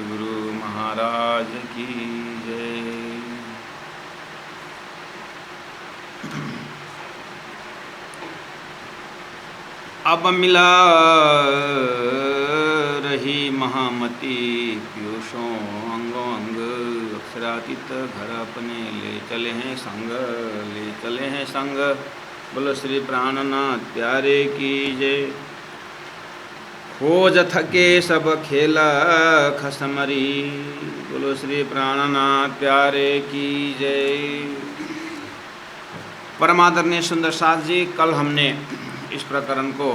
सद्गुरु महाराज की जय। अब मिला रही महामती पीयूषों अंगों अंग, अक्षरातीत घर अपने ले चले हैं संग, ले चले हैं संग। बोलो श्री प्राणनाथ प्यारे की जय। खोज थके सब खेला खसमरी, बोलो श्री प्राणनाथ प्यारे की जय। परमादरणीय सुंदर साथ जी, कल हमने इस प्रकरण को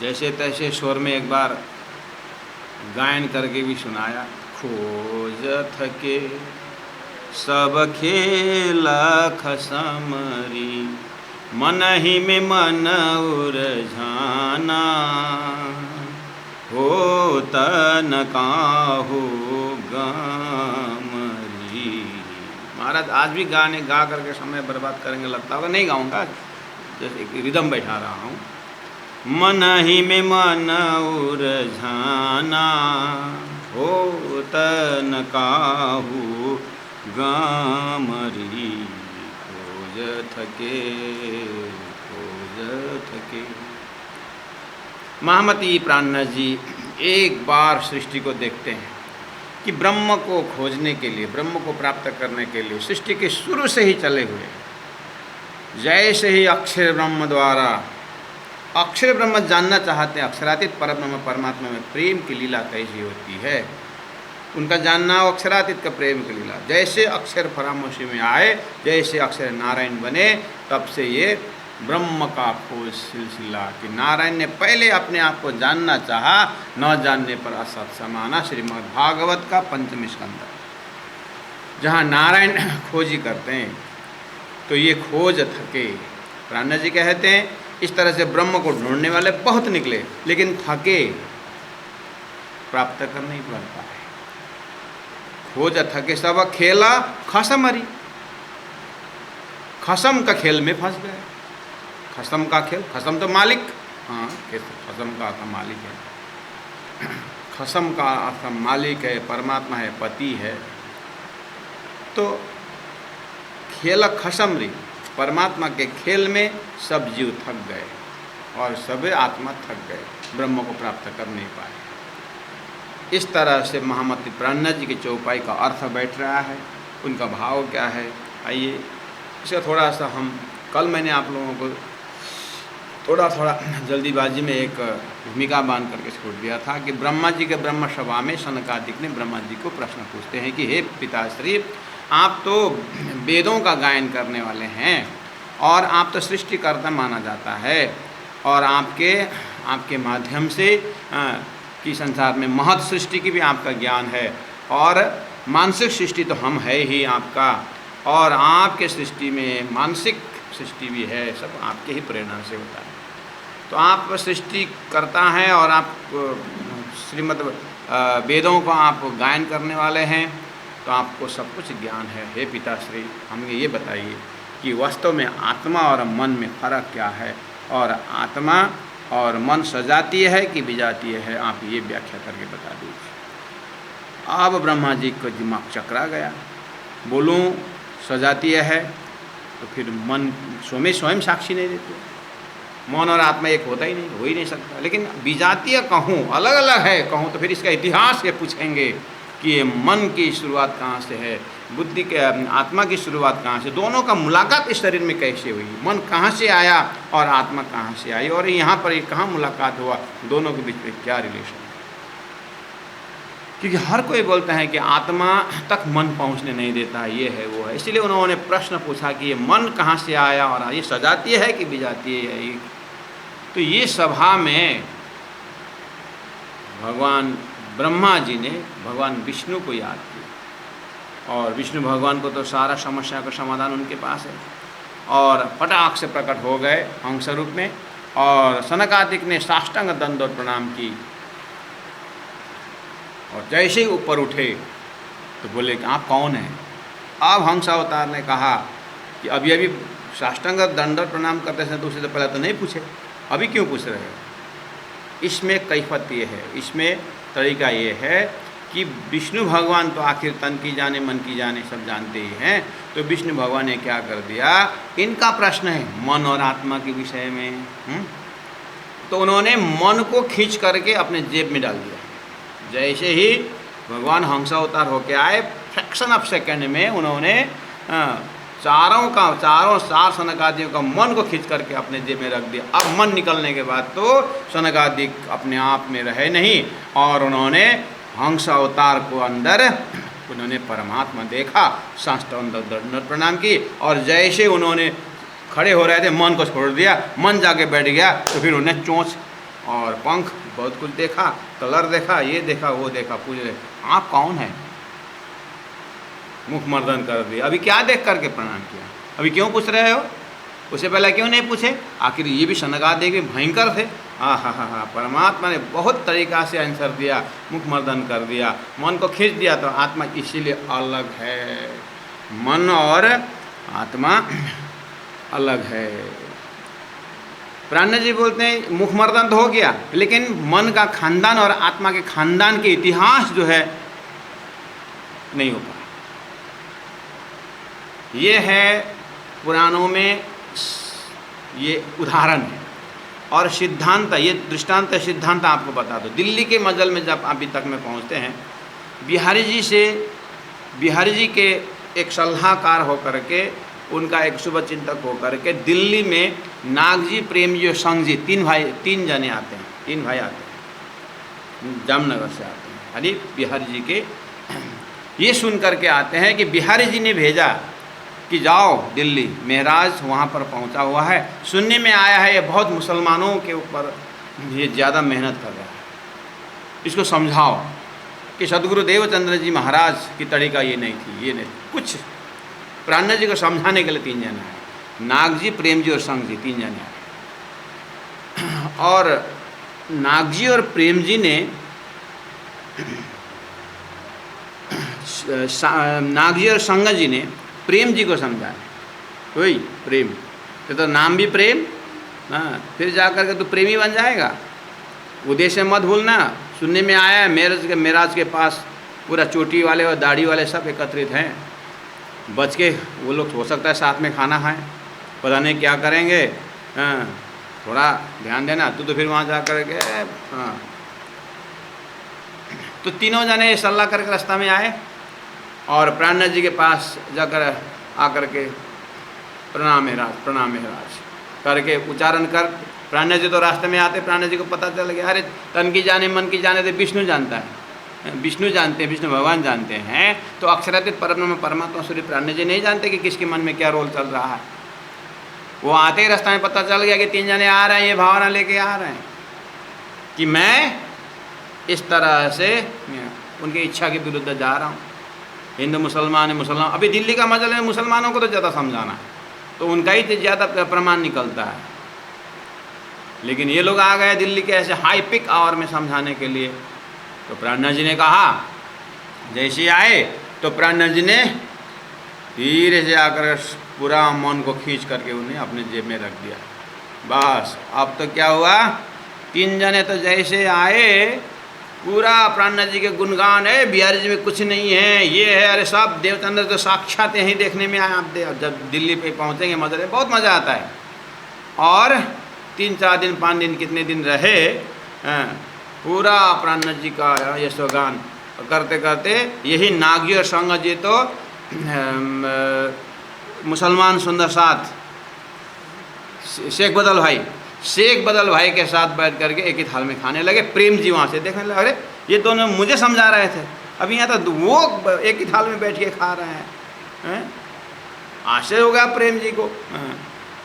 जैसे तैसे स्वर में एक बार गायन करके भी सुनाया। खोज थके सब खेला खसमरी, मन ही में मन उलझाना, हो तन काहू गामरी। महाराज आज भी गाने गा करके समय बर्बाद करेंगे लगता होगा, नहीं गाऊंगा, जैसे एक रिदम बैठा रहा हूँ। मन ही में मन उलझाना, हो तन काहू गामरी। खोज थके खोज थके। महामती प्राणनाथ जी एक बार सृष्टि को देखते हैं कि ब्रह्म को खोजने के लिए, ब्रह्म को प्राप्त करने के लिए सृष्टि के शुरू से ही चले हुए, जैसे ही अक्षर ब्रह्म द्वारा अक्षर ब्रह्म जानना चाहते हैं, अक्षरातीत परब्रह्म परमात्मा में प्रेम की लीला कैसी होती है, उनका जानना अक्षरातीत का प्रेम की लीला। जैसे अक्षर परामर्शी में आए, जैसे अक्षर नारायण बने, तब से ये ब्रह्म का खोज सिलसिला कि नारायण ने पहले अपने आप को जानना चाहा, न जानने पर असत समाना। श्रीमद् भागवत का पंचम स्कंद, जहाँ नारायण खोजी करते हैं, तो ये खोज थके। प्राणनाथ जी कहते हैं इस तरह से ब्रह्म को ढूंढने वाले बहुत निकले, लेकिन थके, प्राप्त कर नहीं पाता है। खोज थके सब खेला खसमरी, खसम का खेल में फंस गए। खसम का खेल, खसम तो मालिक, हाँ खसम का मालिक है, खसम का मालिक है, परमात्मा है, पति है। तो खेल खसमरी, परमात्मा के खेल में सब जीव थक गए और सभी आत्मा थक गए, ब्रह्म को प्राप्त कर नहीं पाए। इस तरह से महामती प्राणनाथ जी की चौपाई का अर्थ बैठ रहा है, उनका भाव क्या है। आइए इसे थोड़ा सा हम, कल मैंने आप लोगों को थोड़ा जल्दीबाजी में एक भूमिका बांध करके छोड़ दिया था कि ब्रह्मा जी के ब्रह्म सभा में सनकादिक ने ब्रह्मा जी को प्रश्न पूछते हैं कि हे पिताश्री, आप तो वेदों का गायन करने वाले हैं और आप तो सृष्टिकर्ता माना जाता है, और आपके माध्यम से कि संसार में महत् सृष्टि की भी आपका ज्ञान है, और मानसिक सृष्टि तो हम है ही आपका, और आपके सृष्टि में मानसिक सृष्टि भी है, सब आपके ही प्रेरणा से होता है। तो आप सृष्टि करता हैं और आप श्रीमद् वेदों को आप गायन करने वाले हैं, तो आपको सब कुछ ज्ञान है। हे पिताश्री, हमें ये बताइए कि वास्तव में आत्मा और मन में फ़र्क क्या है, और आत्मा और मन सजातीय है कि विजातीय है, आप ये व्याख्या करके बता दीजिए। अब ब्रह्मा जी को दिमाग चकरा गया, बोलूँ सजातीय है तो फिर मन स्वयं साक्षी नहीं देते, मन और आत्मा एक होता ही नहीं, हो ही नहीं सकता। लेकिन विजातीय कहूँ, अलग अलग है कहूँ, तो फिर इसका इतिहास ये पूछेंगे कि ये मन की शुरुआत कहाँ से है, बुद्धि के आत्मा की शुरुआत कहाँ से, दोनों का मुलाकात इस शरीर में कैसे हुई, मन कहाँ से आया और आत्मा कहाँ से आई, और यहाँ पर ये कहाँ मुलाकात हुआ, दोनों के बीच में क्या रिलेशन। क्योंकि हर कोई बोलता है कि आत्मा तक मन पहुंचने नहीं देता, ये है वो है, इसलिए उन्होंने प्रश्न पूछा कि ये मन कहाँ से आया और ये सजातीय है कि विजातीय है। तो ये सभा में भगवान ब्रह्मा जी ने भगवान विष्णु को याद किया, और विष्णु भगवान को तो सारा समस्या का समाधान उनके पास है, और फटाक से प्रकट हो गए हंस रूप में, और सनकादिक ने साष्टांग दंडवत प्रणाम की, और जैसे ही ऊपर उठे तो बोले कि आप कौन हैं। अब हंस अवतार ने कहा कि अभी साष्टांग दंडवत प्रणाम करते समय दूसरे से पहले तो नहीं पूछे, अभी क्यों पूछ रहे हो। इसमें कैफियत ये है, इसमें तरीका ये है कि विष्णु भगवान तो आखिर तन की जाने मन की जाने सब जानते ही हैं। तो विष्णु भगवान ने क्या कर दिया, इनका प्रश्न है मन और आत्मा के विषय में। तो उन्होंने मन को खींच करके अपने जेब में डाल दिया। जैसे ही भगवान हंसावतार होके आए, फ्रैक्शन ऑफ सेकेंड में उन्होंने चारों सार सनकादियों का मन को खींच करके अपने जेब में रख दिया। अब मन निकलने के बाद तो सनकादि अपने आप में रहे नहीं, और उन्होंने हंस अवतार को अंदर उन्होंने परमात्मा देखा, साष्टांग दंडवत प्रणाम की, और जैसे उन्होंने खड़े हो रहे थे मन को छोड़ दिया, मन जाके बैठ गया। तो फिर उन्हें चोंच और पंख बहुत कुछ देखा, कलर देखा, ये देखा वो देखा, पूछ रहे आप कौन है, मुख मर्दन कर दिया। अभी क्या देख करके प्रणाम किया, अभी क्यों पूछ रहे हो, उससे पहले क्यों नहीं पूछे। आखिर ये भी सनकादि के भयंकर थे। हा, परमात्मा ने बहुत तरीक़ा से आंसर दिया, मुख मर्दन कर दिया, मन को खींच दिया। तो आत्मा इसीलिए अलग है, मन और आत्मा अलग है। प्राण जी बोलते हैं मुख मर्दन तो हो गया, लेकिन मन का खानदान और आत्मा के खानदान के इतिहास जो है नहीं हो पाया। ये है पुराणों में, ये उदाहरण है। और सिद्धांत, ये दृष्टांत सिद्धांत आपको बता दो। दिल्ली के मजल में जब अभी तक में पहुंचते हैं, बिहारी जी के एक सलाहकार होकर के, उनका एक शुभ चिंतक होकर के दिल्ली में नागजी, प्रेम जी और संग जी, तीन जने आते हैं, तीन भाई आते हैं, जामनगर से आते हैं। अरे बिहारी जी के ये सुन करके आते हैं कि बिहारी जी ने भेजा कि जाओ दिल्ली, महराज वहाँ पर पहुँचा हुआ है, सुनने में आया है ये बहुत मुसलमानों के ऊपर ये ज़्यादा मेहनत कर रहा है, इसको समझाओ कि सदगुरु देवचंद्र जी महाराज की तरीका ये नहीं थी, ये नहीं कुछ। प्राण जी को समझाने के लिए तीन जने आए, नाग जी, प्रेम जी और संग जी, तीन जने आए। और नाग जी और प्रेम जी ने नाग जी और संग जी ने प्रेम जी को समझाया, वही प्रेम, तो नाम भी प्रेम, हाँ, फिर जा कर के तो प्रेमी बन जाएगा। उद्देश्य मत भूलना। सुनने में आया है मेराज के पास पूरा चोटी वाले और दाढ़ी वाले सब एकत्रित हैं, बच के वो लोग हो सकता है साथ में खाना खाएं, पता नहीं क्या करेंगे। हाँ, थोड़ा ध्यान देना। तो फिर वहाँ जा कर के हाँ, तो तीनों जने सलाह करके रास्ता में आए और प्राणनाथ जी के पास जाकर आकर के प्रणाम महाराज करके उच्चारण कर। प्राणनाथ जी तो रास्ते में आते, प्राणनाथ जी को पता चल गया, अरे तन की जाने मन की जाने तो विष्णु जानता है, विष्णु जानते हैं, विष्णु भगवान जानते हैं। तो अक्षरातीत परब्रह्म परमात्मा सूर्य प्राणनाथ जी नहीं जानते कि किसके मन में क्या रोल चल रहा है। वो आते ही रास्ते में पता चल गया कि तीन जने आ रहे हैं, ये भावना लेके आ रहे हैं कि मैं इस तरह से उनकी इच्छा के विरुद्ध जा रहा हूँ। हिंदू मुसलमान अभी दिल्ली का मजल है, मुसलमानों को तो ज़्यादा समझाना है, तो उनका ही ज़्यादा प्रमाण निकलता है। लेकिन ये लोग आ गए दिल्ली के ऐसे हाई पिक आवर में समझाने के लिए। तो प्राणनाथ जी ने कहा, जैसे आए तो प्राणनाथ जी ने धीरे से आकर पूरा मन को खींच करके उन्हें अपने जेब में रख दिया। बस अब तो क्या हुआ, तीन जने तो जैसे आए पूरा प्राणनाथ जी के गुणगान है, बिहारी जी में कुछ नहीं है, ये है, अरे सब देवचंद्र तो साक्षात यहीं देखने में आए। आप जब दिल्ली पे पहुँचेंगे मज़े बहुत मज़ा आता है। और 3-4 दिन 5 दिन कितने दिन रहे, पूरा प्राणनाथ जी का यशोगान करते करते यही नागी और संग जी तो मुसलमान सुंदर साथ शेख बदल भाई के साथ बैठ करके एक ही थाल में खाने लगे। प्रेम जी वहाँ से देखने लगे, अरे ये दोनों मुझे समझा रहे थे, अभी यहाँ तो वो एक ही थाल में बैठ के खा रहे हैं। आश्चर्य हो गया प्रेम जी को।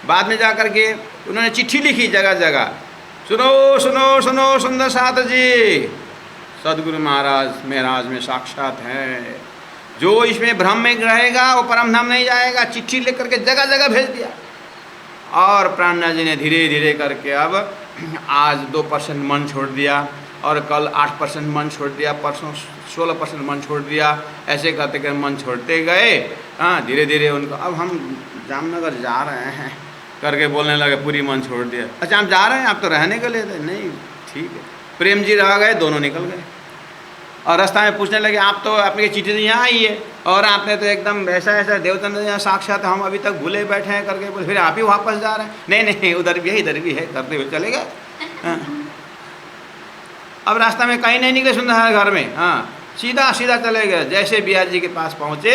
बाद में जा कर के उन्होंने चिट्ठी लिखी जगह जगह, सुनो सुनो सुनो सुंदर साथ जी, सदगुरु महाराज महराज में साक्षात हैं, जो इसमें भ्रम में रहेगा वो परम धाम नहीं जाएगा। चिट्ठी लिख करके जगह जगह भेज दिया। और प्राणनाथ जी ने धीरे धीरे करके अब आज 2% मन छोड़ दिया, और कल 8% मन छोड़ दिया, परसों 16% मन छोड़ दिया। ऐसे करते करते मन छोड़ते गए। हाँ, धीरे धीरे उनको अब हम जामनगर जा रहे हैं करके बोलने लगे, पूरी मन छोड़ दिया। अच्छा आप जा रहे हैं, आप तो रहने के लिए थे? नहीं, ठीक है। प्रेम जी रह गए, दोनों निकल गए और रास्ता में पूछने लगे आप तो अपनी चिट्ठी तो यहाँ आई है और आपने तो एकदम ऐसा ऐसा देवचंद्र यहाँ साक्षात हम अभी तक भूले बैठे हैं करके बोले, फिर आप ही वापस जा रहे हैं? नहीं नहीं, उधर भी है इधर भी है करते हुए चले गए। हाँ। अब रास्ता में कहीं नहीं निकले सुंदर घर में, हाँ सीधा सीधा चले गए। जैसे बिहार जी के पास पहुँचे,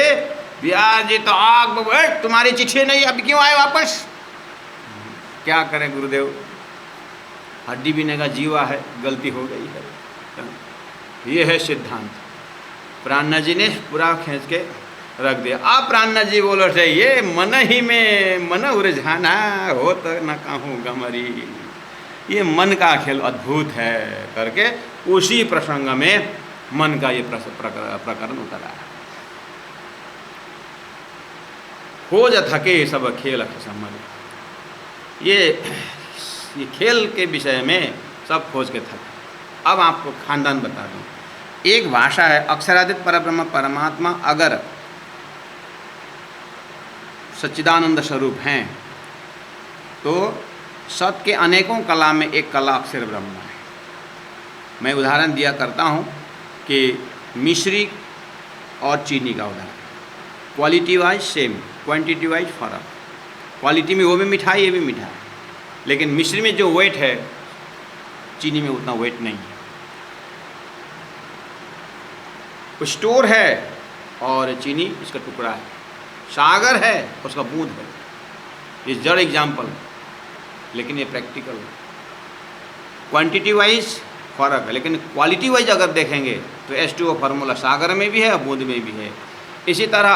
बिहार जी तो आग बैठ, तुम्हारी चिट्ठी नहीं, अब क्यों आए वापस? क्या करें गुरुदेव, हड्डी बीने का जीवा है, गलती हो गई है। ये है सिद्धांत। प्राणनाथ जी ने पूरा खींच के रख दिया। अब प्राणनाथ जी बोलो थे ये मन ही में मन उलझाना हो तो न कहूँ गमरी, ये मन का खेल अद्भुत है करके उसी प्रसंग में मन का ये प्रकरण उतरा है। खोज थके सब खेल समझ, ये खेल के विषय में सब खोज के थके। अब आपको खानदान बता दूं, एक भाषा है अक्षरादित परब्रह्म परमात्मा अगर सच्चिदानंद स्वरूप हैं तो सत के अनेकों कला में एक कला अक्षर ब्रह्म है। मैं उदाहरण दिया करता हूँ कि मिश्री और चीनी का उदाहरण, quality wise same, quantity wise फर्क। क्वालिटी में वो भी मीठा है, ये भी मीठा है, लेकिन मिश्री में जो वेट है चीनी में उतना वेट नहीं है। स्टोर है और चीनी इसका टुकड़ा है, सागर है उसका बूंद है। ये जड़ एग्जाम्पल है, लेकिन ये प्रैक्टिकल है। क्वांटिटी वाइज फर्क है, लेकिन क्वालिटी वाइज अगर देखेंगे तो H2O फार्मूला सागर में भी है और बूंद में भी है। इसी तरह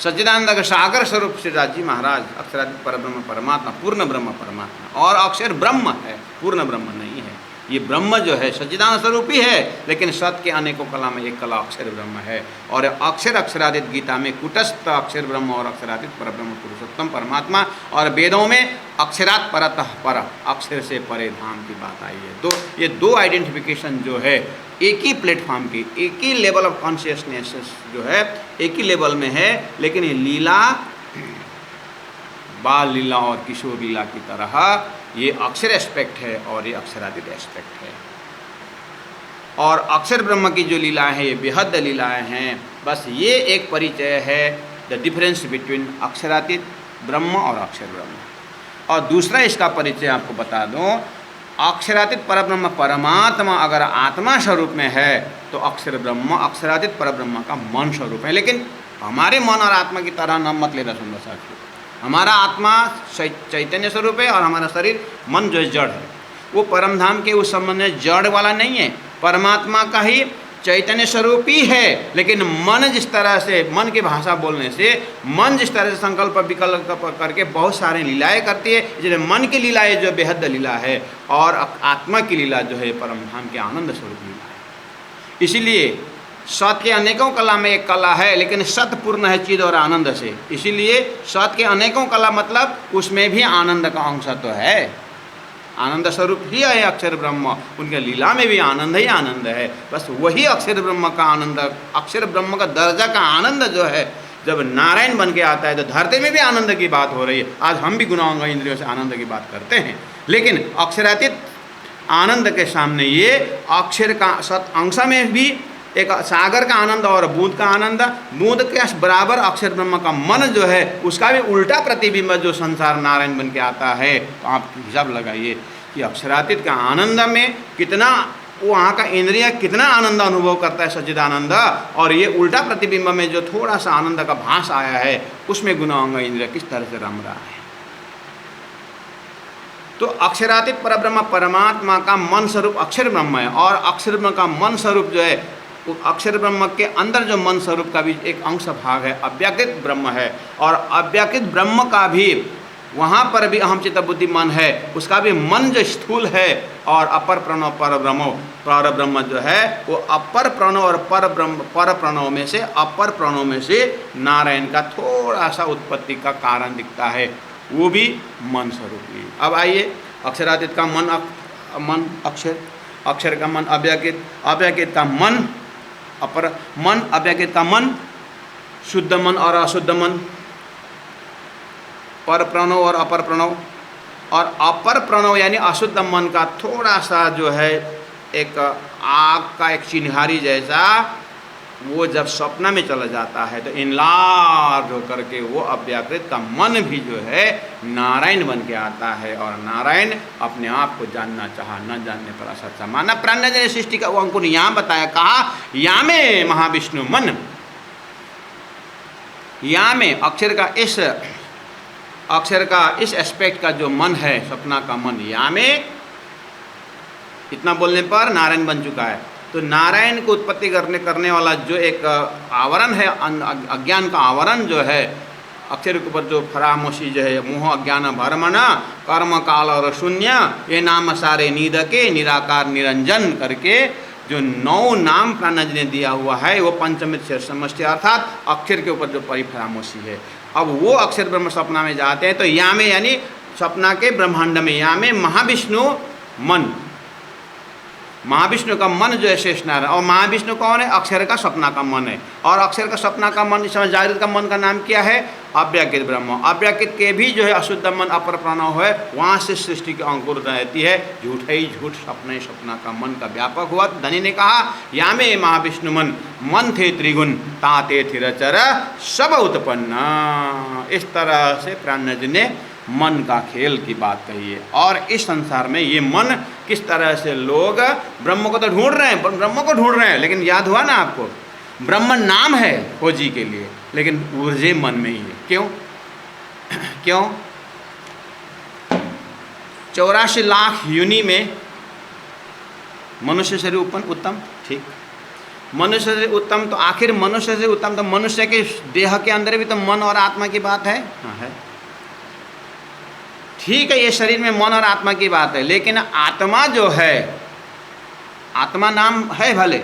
सच्चिदानंद का सागर स्वरूप श्री राज जी महाराज अक्षरादित परब्रह्म परमात्मा, पूर्ण ब्रह्म परमात्मा, और अक्षर ब्रह्म है, पूर्ण ब्रह्म नहीं है। ये ब्रह्म जो है सच्चिदानंद स्वरूप ही है, लेकिन सत के अनेकों कला में एक कला अक्षर ब्रह्म है। और अक्षर अक्षरादित गीता में कुटस्थ अक्षर ब्रह्म और अक्षरादित परब्रह्म पुरुषोत्तम परमात्मा, और वेदों में अक्षरात परतः पर, अक्षर से परे धाम की बात आई है। तो ये दो आइडेंटिफिकेशन जो है एक ही प्लेटफॉर्म की, एक ही लेवल ऑफ कॉन्शियसनेस जो है एक ही लेवल में है, लेकिन ये लीला बाल लीला और किशोर लीला की तरह ये अक्षर एस्पेक्ट है और ये अक्षरादित एस्पेक्ट है। और अक्षर ब्रह्म की जो लीलाएं हैं ये बेहद लीलाएं हैं। बस ये एक परिचय है, द डिफरेंस बिटवीन अक्षरातीत ब्रह्म और अक्षर ब्रह्म। और दूसरा इसका परिचय आपको बता दूं, अक्षरातीत परब्रह्म परमात्मा अगर आत्मा स्वरूप में है तो अक्षर ब्रह्म अक्षरातीत परब्रह्म का मन स्वरूप है। लेकिन हमारे मन और आत्मा की तरह न मत लेना सुंदर साथियों। हमारा आत्मा चैतन्य स्वरूप है और हमारा शरीर मन जो जड़ है, वो परम धाम के उस संबंध में जड़ वाला नहीं है, परमात्मा का ही चैतन्य स्वरूप ही है। लेकिन मन जिस तरह से, मन की भाषा बोलने से, मन जिस तरह से संकल्प विकल्प करके बहुत सारे लीलाएं करती है, इसलिए मन की लीलाएं जो बेहद लीला है और आत्मा की लीला जो है परम धाम के आनंद स्वरूप लीला है। इसीलिए सत के अनेकों कला में एक कला है, लेकिन सत पूर्ण है चिद और आनंद से। इसीलिए सत के अनेकों कला मतलब उसमें भी आनंद का अंश तो है, आनंद स्वरूप ही है अक्षर ब्रह्म, उनके लीला में भी आनंद ही आनंद है। बस वही अक्षर ब्रह्म का आनंद, अक्षर ब्रह्म का दर्जा का आनंद जो है जब नारायण बन के आता है तो धरती में भी आनंद की बात हो रही है। आज हम भी गुणांग इंद्रियों से आनंद की बात करते हैं, लेकिन अक्षरातीत आनंद के सामने ये अक्षर का सत अंश में भी एक सागर का आनंद और बूंद का आनंद, बूंद के बराबर अक्षर ब्रह्म का मन जो है उसका भी उल्टा प्रतिबिंब जो संसार नारायण बन के आता है। तो आप हिसाब लगाइए कि अक्षरातीत का आनंद में कितना वहाँ का इंद्रिय कितना आनंद अनुभव करता है सच्चिदानंद, और ये उल्टा प्रतिबिंब में जो थोड़ा सा आनंद का भास आया है उसमें गुणांग इंद्रिय किस तरह से रम रहा है। तो अक्षरातीत परब्रह्म परमात्मा का मन स्वरूप अक्षर ब्रह्म है, और अक्षर ब्रह्म का मन स्वरूप जो है अक्षर ब्रह्म के अंदर जो मन स्वरूप का भी एक अंश भाग है अव्याकृत ब्रह्म है, और अव्याकृत ब्रह्म का भी वहाँ पर भी अहम चित्त बुद्धि मन है, उसका भी मन जो स्थूल है। और अपर प्रणव पर ब्रह्म जो है वो अपर प्रणव और पर प्रणव में से, अपर प्रणव में से नारायण का थोड़ा सा उत्पत्ति का कारण दिखता है, वो भी मन स्वरूप ही। अब आइए अक्षरातीत का मन अक्षर, अक्षर का मन अव्याकृत, अव्याकृत का मन अपर मन, अव्याकृत का मन शुद्ध मन और अशुद्ध मन, पर प्रणव और अपर प्रणव, और अपर प्रणव यानी अशुद्ध मन का थोड़ा सा जो है एक आग का एक चिन्हारी जैसा, वो जब स्वप्न में चला जाता है तो इनलार्ज होकर के वो अव्याकृत का मन भी जो है नारायण बन के आता है, और नारायण अपने आप को जानना चाहा, न जानने पर असत्य माना। प्राणजन्य सृष्टि का वो अंकुर यहाँ बताया, कहा या में महाविष्णु मन, या में अक्षर का इस एस्पेक्ट का जो मन है, सपना का मन, या में इतना बोलने पर नारायण बन चुका है। तो नारायण को उत्पत्ति करने वाला जो एक आवरण है, अज्ञान का आवरण जो है, अक्षर के ऊपर जो फरामोशी जो है, मोह अज्ञान भरमना कर्म काल और शून्य, ये नाम सारे नीद के निराकार निरंजन करके जो 9 नाम प्राणज ने दिया हुआ है, वो पंचमित से समष्टि अर्थात अक्षर के ऊपर जो परिफरामोशी है। अब वो अक्षर ब्रह्म सपना में जाते हैं तो या में यानी सपना के ब्रह्मांड में, या में महाविष्णु मन, महाविष्णु का मन जो है शेषनारायण, और महाविष्णु कौन है? अक्षर का सपना का मन है। और अक्षर का सपना का मन, इस समय जागृत का मन का नाम क्या है? अव्याकृत ब्रह्म। अव्याकृत के भी जो है अशुद्ध मन अपर प्रणव है, वहाँ से सृष्टि की अंकुर रहती है। झूठ ही झूठ, सपने सपना का मन का व्यापक हुआ। धनी ने कहा या में महाविष्णु मन थे त्रिगुण ताते थिरचर सब उत्पन्न। इस तरह से प्राणज ने मन का खेल की बात कही है। और इस संसार में ये मन किस तरह से लोग ब्रह्म को तो ढूंढ रहे हैं, ब्रह्म को ढूंढ रहे हैं, लेकिन याद हुआ ना आपको, ब्रह्म नाम है खोजी के लिए, लेकिन ऊर्जे मन में ही है। क्यों? क्यों? 84 लाख योनि में मनुष्य शरीर उत्तम, ठीक, मनुष्य से उत्तम, तो आखिर मनुष्य से उत्तम तो मनुष्य के देह के अंदर भी तो मन और आत्मा की बात है। हाँ है, ठीक है, ये शरीर में मन और आत्मा की बात है, लेकिन आत्मा जो है, आत्मा नाम है भले,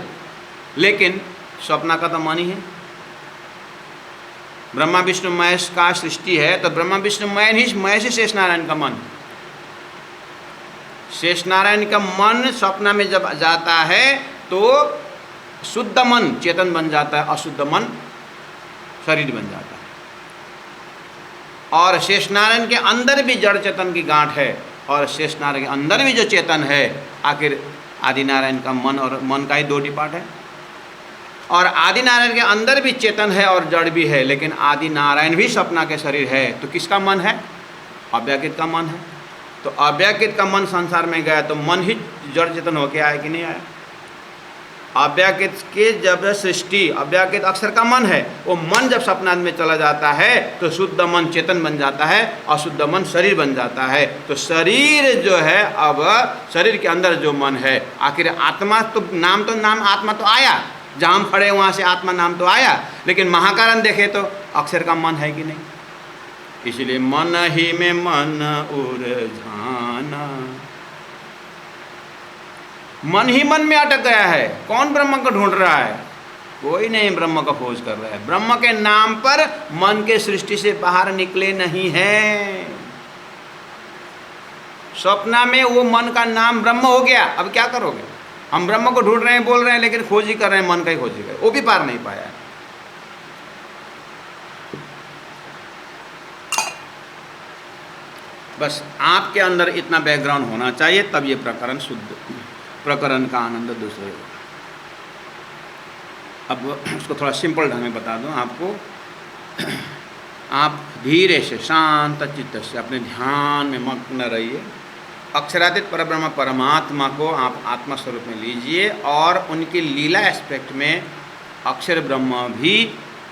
लेकिन स्वप्न का तो मन ही है। ब्रह्मा विष्णु महेश का सृष्टि है, तो ब्रह्मा विष्णु महेश ही शेष नारायण का मन, शेष नारायण का मन स्वप्न में जब जाता है तो शुद्ध मन चेतन बन जाता है, अशुद्ध मन शरीर बन जाता है। और शेषनारायण के अंदर भी जड़ चेतन की गांठ है, और शेषनारायण के अंदर भी जो चेतन है, आखिर आदिनारायण का मन, और मन का ही 2 डिपार्ट है। और आदिनारायण के अंदर भी चेतन है और जड़ भी है, लेकिन आदिनारायण भी सपना के शरीर है। तो किसका मन है? अव्याकृत का मन है। तो अव्याकृत का मन संसार में गया तो मन ही जड़ चेतन होके आया कि नहीं आया? अव्याकृत के जब सृष्टि, अव्याकृत अक्षर का मन है, वो मन जब सपना में चला जाता है तो शुद्ध मन चेतन बन जाता है, अशुद्ध मन शरीर बन जाता है। तो शरीर जो है, अब शरीर के अंदर जो मन है, आखिर आत्मा तो नाम आत्मा तो आया, जहाँ हम खड़े वहाँ से आत्मा नाम तो आया, लेकिन महाकारण देखे तो अक्षर का मन है कि नहीं? इसलिए मन ही में मन उलझाना, मन ही मन में अटक गया है। कौन ब्रह्म को ढूंढ रहा है? कोई नहीं ब्रह्म का खोज कर रहा है। ब्रह्म के नाम पर मन के सृष्टि से बाहर निकले नहीं है। स्वप्न में वो मन का नाम ब्रह्म हो गया। अब क्या करोगे? हम ब्रह्म को ढूंढ रहे हैं, बोल रहे हैं, लेकिन खोज ही कर रहे हैं, मन का ही खोज ही कर रहे हैं, वो भी पार नहीं पाया। बस आपके अंदर इतना बैकग्राउंड होना चाहिए, तब ये प्रकरण शुद्ध, प्रकरण का आनंद दूसरे होगा। अब उसको थोड़ा सिंपल ढंग में बता दूं आपको। आप धीरे से शांत चित्त से अपने ध्यान में मग्न रहिए। अक्षरातीत परब्रह्म परमात्मा को आप आत्मा स्वरूप में लीजिए, और उनकी लीला एस्पेक्ट में अक्षर ब्रह्म भी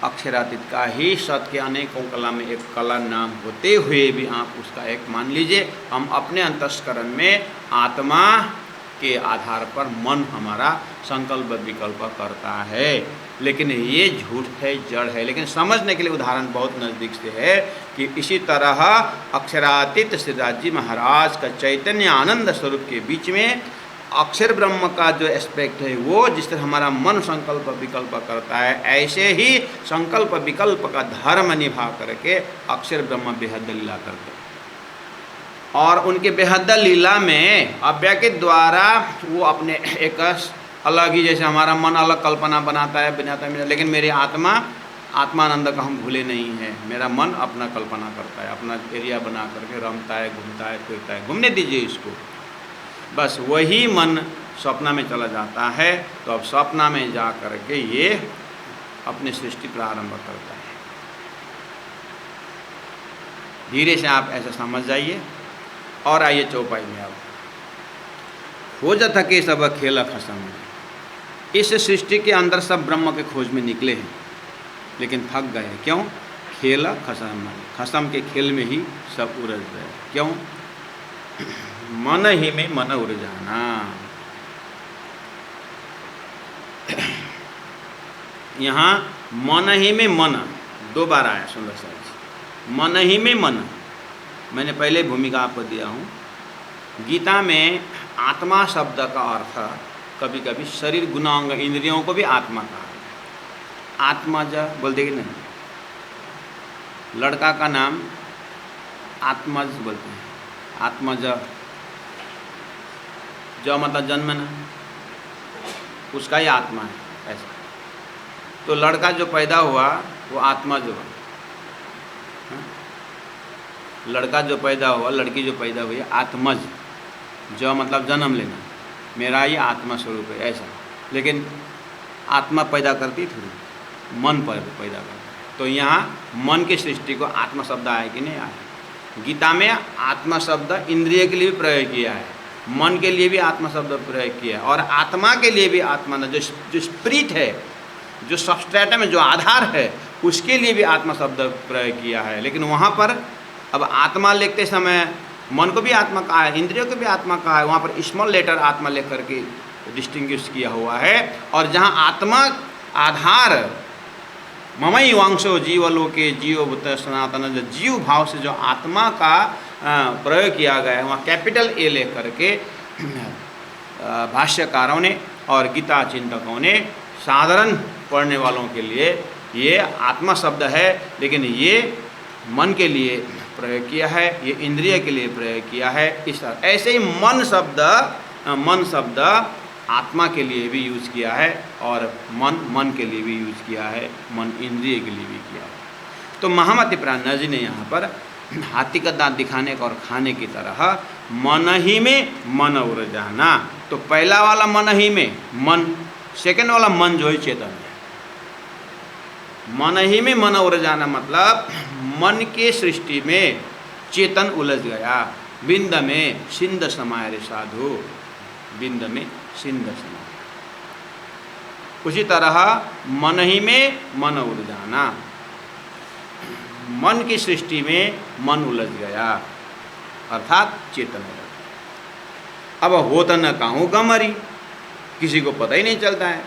अक्षरातीत का ही सत के अनेकों कला में एक कला नाम होते हुए भी आप उसका एक मान लीजिए। हम अपने अंतस्करण में आत्मा के आधार पर मन हमारा संकल्प विकल्प करता है, लेकिन ये झूठ है, जड़ है। लेकिन समझने के लिए उदाहरण बहुत नज़दीक से है कि इसी तरह अक्षरातीत श्रीराज जी महाराज का चैतन्य आनंद स्वरूप के बीच में अक्षर ब्रह्म का जो एस्पेक्ट है, वो जिस तरह हमारा मन संकल्प विकल्प करता है, ऐसे ही संकल्प विकल्प का धर्म निभा करके अक्षर ब्रह्म बेहद लीला करते हैं। और उनके बेहद लीला में अव्याकृत द्वारा वो अपने एक अलग ही, जैसे हमारा मन अलग कल्पना बनाता है, लेकिन मेरी आत्मा आत्मानंद का हम भूले नहीं हैं। मेरा मन अपना कल्पना करता है, अपना एरिया बना करके रमता है, घूमता है, फिरता है, घूमने दीजिए इसको। बस वही मन स्वप्न में चला जाता है, तो अब स्वप्न में जा करके ये अपनी सृष्टि प्रारंभ करता है। धीरे से आप ऐसा समझ जाइए। और आइए चौपाई में। अब खोज थके सब खेल खसम। इस सृष्टि के अंदर सब ब्रह्म के खोज में निकले हैं, लेकिन थक गए। क्यों? खेल खसम, खसम के खेल में ही सब उलझ गए। क्यों? मन ही में मन उलझाना। यहाँ मन ही में मन दो बार आया, सुंदर साहब। मन ही में मन, मैंने पहले भूमिका आपको दिया हूँ। गीता में आत्मा शब्द का अर्थ कभी कभी शरीर गुणांग इंद्रियों को भी आत्मा कहा है। आत्मज बोलते कि नहीं? लड़का का नाम आत्मज बोलते हैं, आत्मज। जो मतलब जन्मना, उसका ही आत्मा है ऐसा। तो लड़का जो पैदा हुआ वो आत्मज हुआ। लड़का जो पैदा हुआ, लड़की जो पैदा हुई, आत्मज। जो मतलब जन्म लेना, मेरा ही आत्मा स्वरूप है ऐसा। लेकिन आत्मा पैदा करती थोड़ी, मन पर पैदा करती। तो यहाँ मन की सृष्टि को आत्मा शब्द आया कि नहीं आया? गीता में आत्मा शब्द इंद्रिय के लिए भी प्रयोग किया है, मन के लिए भी आत्मा शब्द प्रयोग किया है, और आत्मा के लिए भी आत्मा जो स्पिरिट है, जो सबस्ट्रेटम है, जो आधार है, उसके लिए भी आत्मा शब्द प्रयोग किया है। लेकिन वहाँ पर अब आत्मा लिखते समय मन को भी आत्मा कहा है, इंद्रियों को भी आत्मा कहा है। वहाँ पर स्मॉल लेटर आत्मा लिख करके डिस्टिंग्विश किया हुआ है। और जहाँ आत्मा आधार ममई वांशो जीवलोके जीवभूत सनातन, जो जीव भाव से जो आत्मा का प्रयोग किया गया है, वहाँ कैपिटल ए ले करके भाष्यकारों ने और गीता चिंतकों ने साधारण पढ़ने वालों के लिए ये आत्मा शब्द है, लेकिन ये मन के लिए प्रयोग किया है, ये इंद्रिय के लिए प्रयोग किया है। इस तरह ऐसे ही मन शब्द आत्मा के लिए भी यूज किया है, और मन के लिए भी यूज किया है, मन इंद्रिय के लिए भी किया है। तो महामति प्राज्ञा जी ने यहाँ पर हाथी का दांत दिखाने का और खाने की तरह मन ही में मन उलझाना। तो पहला वाला मन ही में मन, सेकंड वाला मन जो है चेतन है। मन ही में मन उलझाना मतलब मन के सृष्टि में चेतन उलझ गया। बिंद में सिंध समाये रे साधु, बिंद में सिंध समाये। उसी तरह मन ही में मन उलझाना, मन की सृष्टि में मन उलझ गया, अर्थात चेतन उलझ गया। अब होता न कहूँ गमरी, किसी को पता ही नहीं चलता है,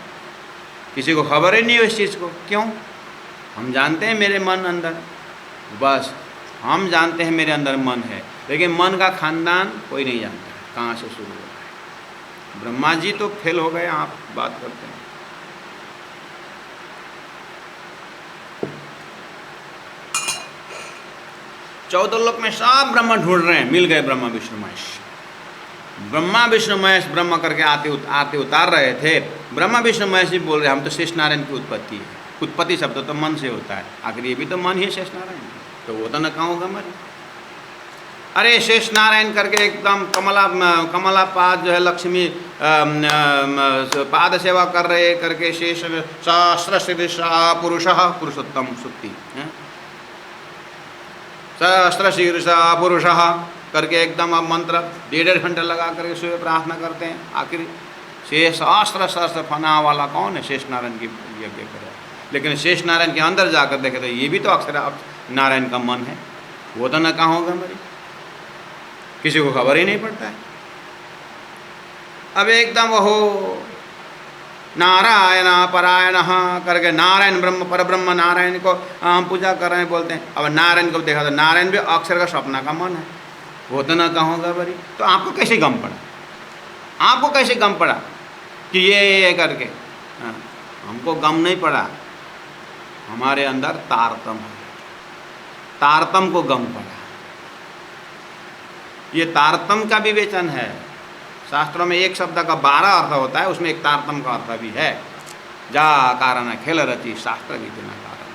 किसी को खबर ही नहीं है इस चीज़ को। क्यों? हम जानते हैं मेरे मन अंदर, बस हम जानते हैं मेरे अंदर मन है, लेकिन मन का खानदान कोई नहीं जानता है, कहाँ से शुरू होता है। ब्रह्मा जी तो फेल हो गए, आप बात करते हैं। चौदह लोक में सब ब्रह्मा ढूंढ रहे हैं, मिल गए ब्रह्मा विष्णु महेश। ब्रह्मा विष्णु महेश ब्रह्मा करके आते उतार रहे थे। ब्रह्मा विष्णु महेश जी बोल रहे हम तो शेष नारायण की उत्पत्ति है। उत्पत्ति शब्द तो मन से होता है, आखिर ये भी तो मन ही शेष नारायण, तो वो तो न कहाँ होगा मरी। अरे शेष नारायण करके एकदम कमला पाद जो है लक्ष्मी पाद सेवा कर रहे करके शेष सहस्र शीर्षा पुरुष पुरुषोत्तम सुक्ति, सहस्र शीर्षा पुरुष करके एकदम अब मंत्र 1.5 घंटा लगा करके सुबह प्रार्थना करते हैं। आखिर शेष सहस्र फना वाला कौन है? शेष नारायण की यज्ञ करे। लेकिन शेष नारायण के अंदर जाकर देखे तो ये भी तो अक्षर नारायण का मन है, वो तो न कहाँ होगा मेरी, किसी को खबर ही नहीं पड़ता है। अब एकदम वो नारायण परायण करके नारायण ब्रह्म परब्रह्म नारायण को हम पूजा कर रहे हैं बोलते हैं। अब नारायण को देखा तो नारायण भी अक्षर का स्वप्न का मन है, वो तो न कहाँ होगा बरी। तो आपको कैसे गम पड़ा, आपको कैसे गम पड़ा कि ये करके? हमको गम नहीं पड़ा, हमारे अंदर तारतम है, तारतम को गम पड़ा। ये तारतम का विवेचन है। शास्त्रों में एक शब्द का 12 अर्थ होता है, उसमें एक तारतम का अर्थ भी है। जा कारण खेल रची शास्त्र विधिना कारण,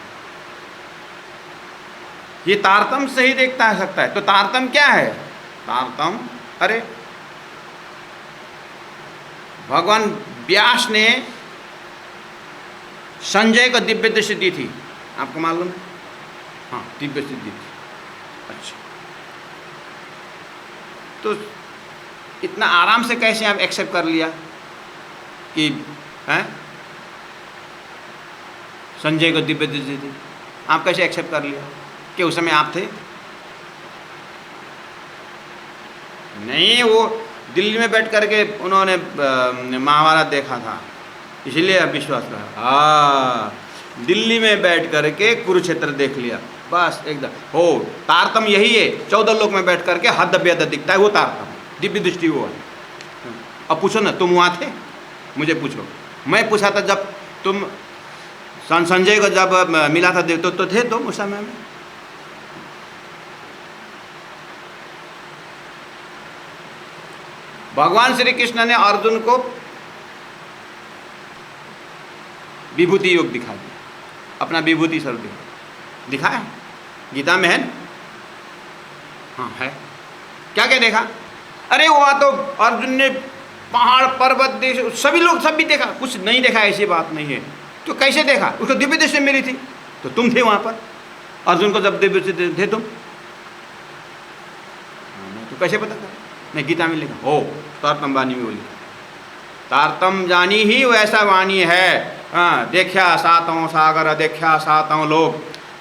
ये तारतम्य से ही देखता है सकता है। तो तारतम्य क्या है? तारतम्य, अरे भगवान व्यास ने संजय को दिव्य दृष्टि दी थी, आपको मालूम है? हाँ, दिव्य दृष्टि दी थी। अच्छा, तो इतना आराम से कैसे आप एक्सेप्ट कर लिया कि हैं संजय को दिव्य दृष्टि थी? आप कैसे एक्सेप्ट कर लिया कि उस समय आप थे? नहीं, वो दिल्ली में बैठ करके उन्होंने महाभारत देखा था, इसलिए आप विश्वास करा। हाँ, दिल्ली में बैठ करके कुरुक्षेत्र देख लिया, बस एकदम हो। तारतम्य यही है, 14 लोक में बैठ करके हद बेहद दिखता है, वो तारतम्य, दिव्य दृष्टि वो है। अब पूछो ना, तुम वहाँ थे? मुझे पूछो, मैं पूछा था जब तुम संजय को जब मिला था तो थे तुम उस समय में? भगवान श्री कृष्ण ने अर्जुन को विभूति योग दिखा दिया, अपना विभूति स्वरूप दिखाया, गीता में है ना? हाँ है। क्या क्या देखा? अरे वहाँ तो अर्जुन ने पहाड़ पर्वत देश सभी लोग सब भी देखा, कुछ नहीं देखा ऐसी बात नहीं है। तो कैसे देखा? उसको दिव्य दृष्टि मिली थी, तो तुम थे वहाँ पर अर्जुन को जब दिव्य दृष्टि थे तुम? तो कैसे पता कर? नहीं, गीता में लिखा हो, तारतम्य वाणी में बोली, तारतम्य जानी ही वैसा वाणी है। हाँ, देखा सातों सागर देखा सातों लोग,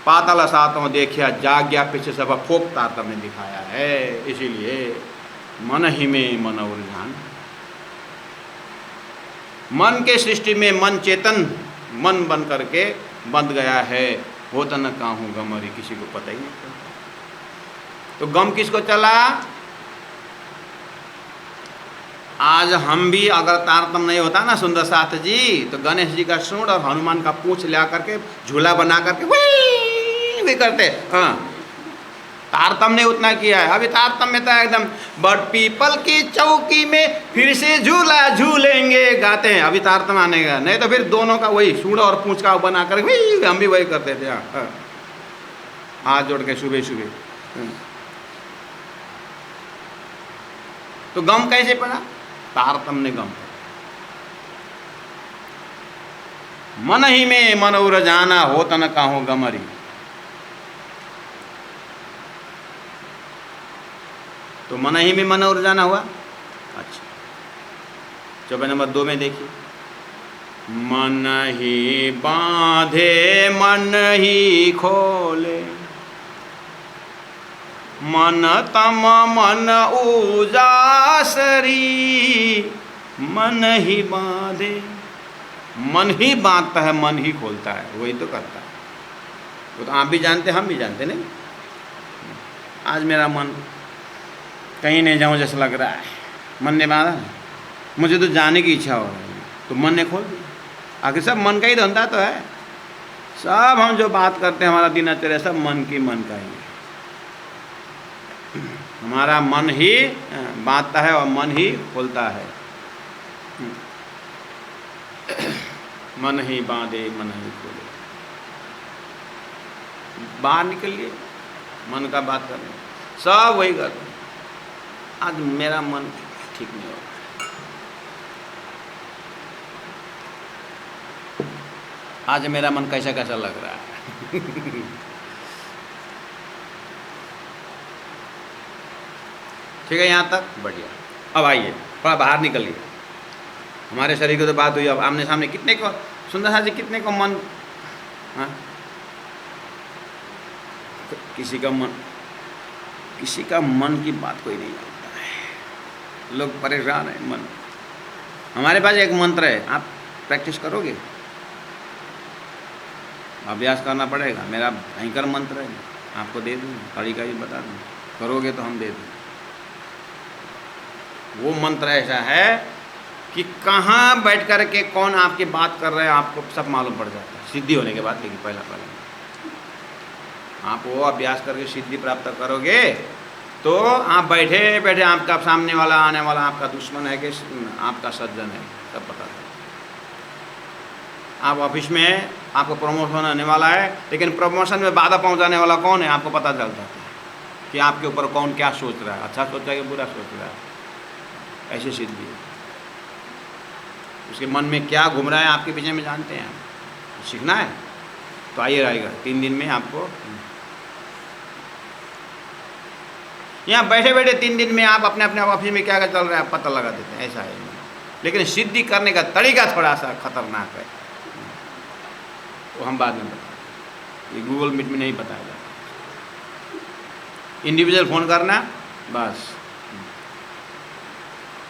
पाताल सातों देखा जाग्या पीछे सब फोक तारतम्य दिखाया है। इसीलिए मन ही में मन और ध्यान, मन के सृष्टि में मन चेतन मन बन करके बंध गया है। होता न काहूँ गमरी, किसी को पता ही नहीं चलता। तो गम किसको चला? आज हम भी अगर तारतम्य नहीं होता ना सुंदर साथ जी, तो गणेश जी का सूंड और हनुमान का पूंछ ला करके झूला बना करके वही करते। हाँ, तारतम्य ने उतना किया है। अभी तारतम्य था एकदम, बट पीपल की चौकी में फिर से झूला झूलेंगे गाते हैं। अभी तारतम्य आने का नहीं, तो फिर दोनों का वही सूंड और पूंछ का बना कर हम भी वही करते थे। हाँ, हाथ जोड़ के सुबह सुबह। तो गम कैसे पड़ा? तारतम्य ने गम। मन ही में मन उर जाना, होता न काहूँ गमरी। तो मन ही में मन उर जाना हुआ। अच्छा, चौपाई नंबर 2 में देखिए, मन ही बांधे मन ही खोले, मन तम मन उजासरी, मन ही बांधे। मन ही बांधता है, मन ही खोलता है, वही तो करता है। वो तो आप भी जानते, हम भी जानते। नहीं, आज मेरा मन कहीं नहीं जाऊँ जैसा लग रहा है, मन ने बांधा, मुझे तो जाने की इच्छा हो रही है, तो मन ने खोल दिया। आखिर सब मन का ही धंधा तो है। सब हम जो बात करते हैं, हमारा दिनचर्या सब मन का ही है। हमारा मन ही बांधता है और मन ही खोलता है। मन ही बांधे मन ही खोले। बाहर निकलिए, मन का बात कर रहे हैं, सब वही कर रहे हैं। आज मेरा मन ठीक नहीं हो रहा, आज मेरा मन कैसा कैसा लग रहा है। ठीक है, यहाँ तक बढ़िया। अब आइए थोड़ा बाहर निकलिए। हमारे शरीर की तो बात हुई, अब आमने सामने कितने को सुंदर सा जी, कितने को मन, हाँ, किसी का मन की बात कोई नहीं जानता है। लोग परेशान है मन। हमारे पास एक मंत्र है, आप प्रैक्टिस करोगे? अभ्यास करना पड़ेगा। मेरा भयंकर मंत्र है, आपको दे दूँ, तरीका भी बता दूँ, करोगे तो हम दे दूँ। वो मंत्र ऐसा है कि कहाँ बैठ कर के कौन आपकी बात कर रहे हैं आपको सब मालूम पड़ जाता है, सिद्धि होने के बाद। लेकिन पहला आप वो अभ्यास करके सिद्धि प्राप्त करोगे तो आप बैठे बैठे आपका सामने वाला आने वाला आपका दुश्मन है कि आपका सज्जन है, सब पता है। आप ऑफिस में आपको प्रमोशन आने वाला है, लेकिन प्रमोशन में बाधा पहुंचाने वाला कौन है आपको पता चल जाता है कि आपके ऊपर कौन क्या सोच रहा है, अच्छा सोच रहा है कि बुरा सोच रहा है। ऐसी सिद्धि है, उसके मन में क्या घूम रहा है आपके पीछे में जानते हैं। सीखना है तो आइए रहेगा 3 दिन में आपको, यहाँ बैठे बैठे 3 दिन में आप अपने अपने ऑफिस में क्या क्या चल रहा है पता लगा देते हैं, ऐसा है। लेकिन सिद्धि करने का तरीका थोड़ा सा खतरनाक है, वो हम बाद में बताएंगे, ये गूगल मीट में नहीं बताया जाता। इंडिविजुअल फ़ोन करना, बस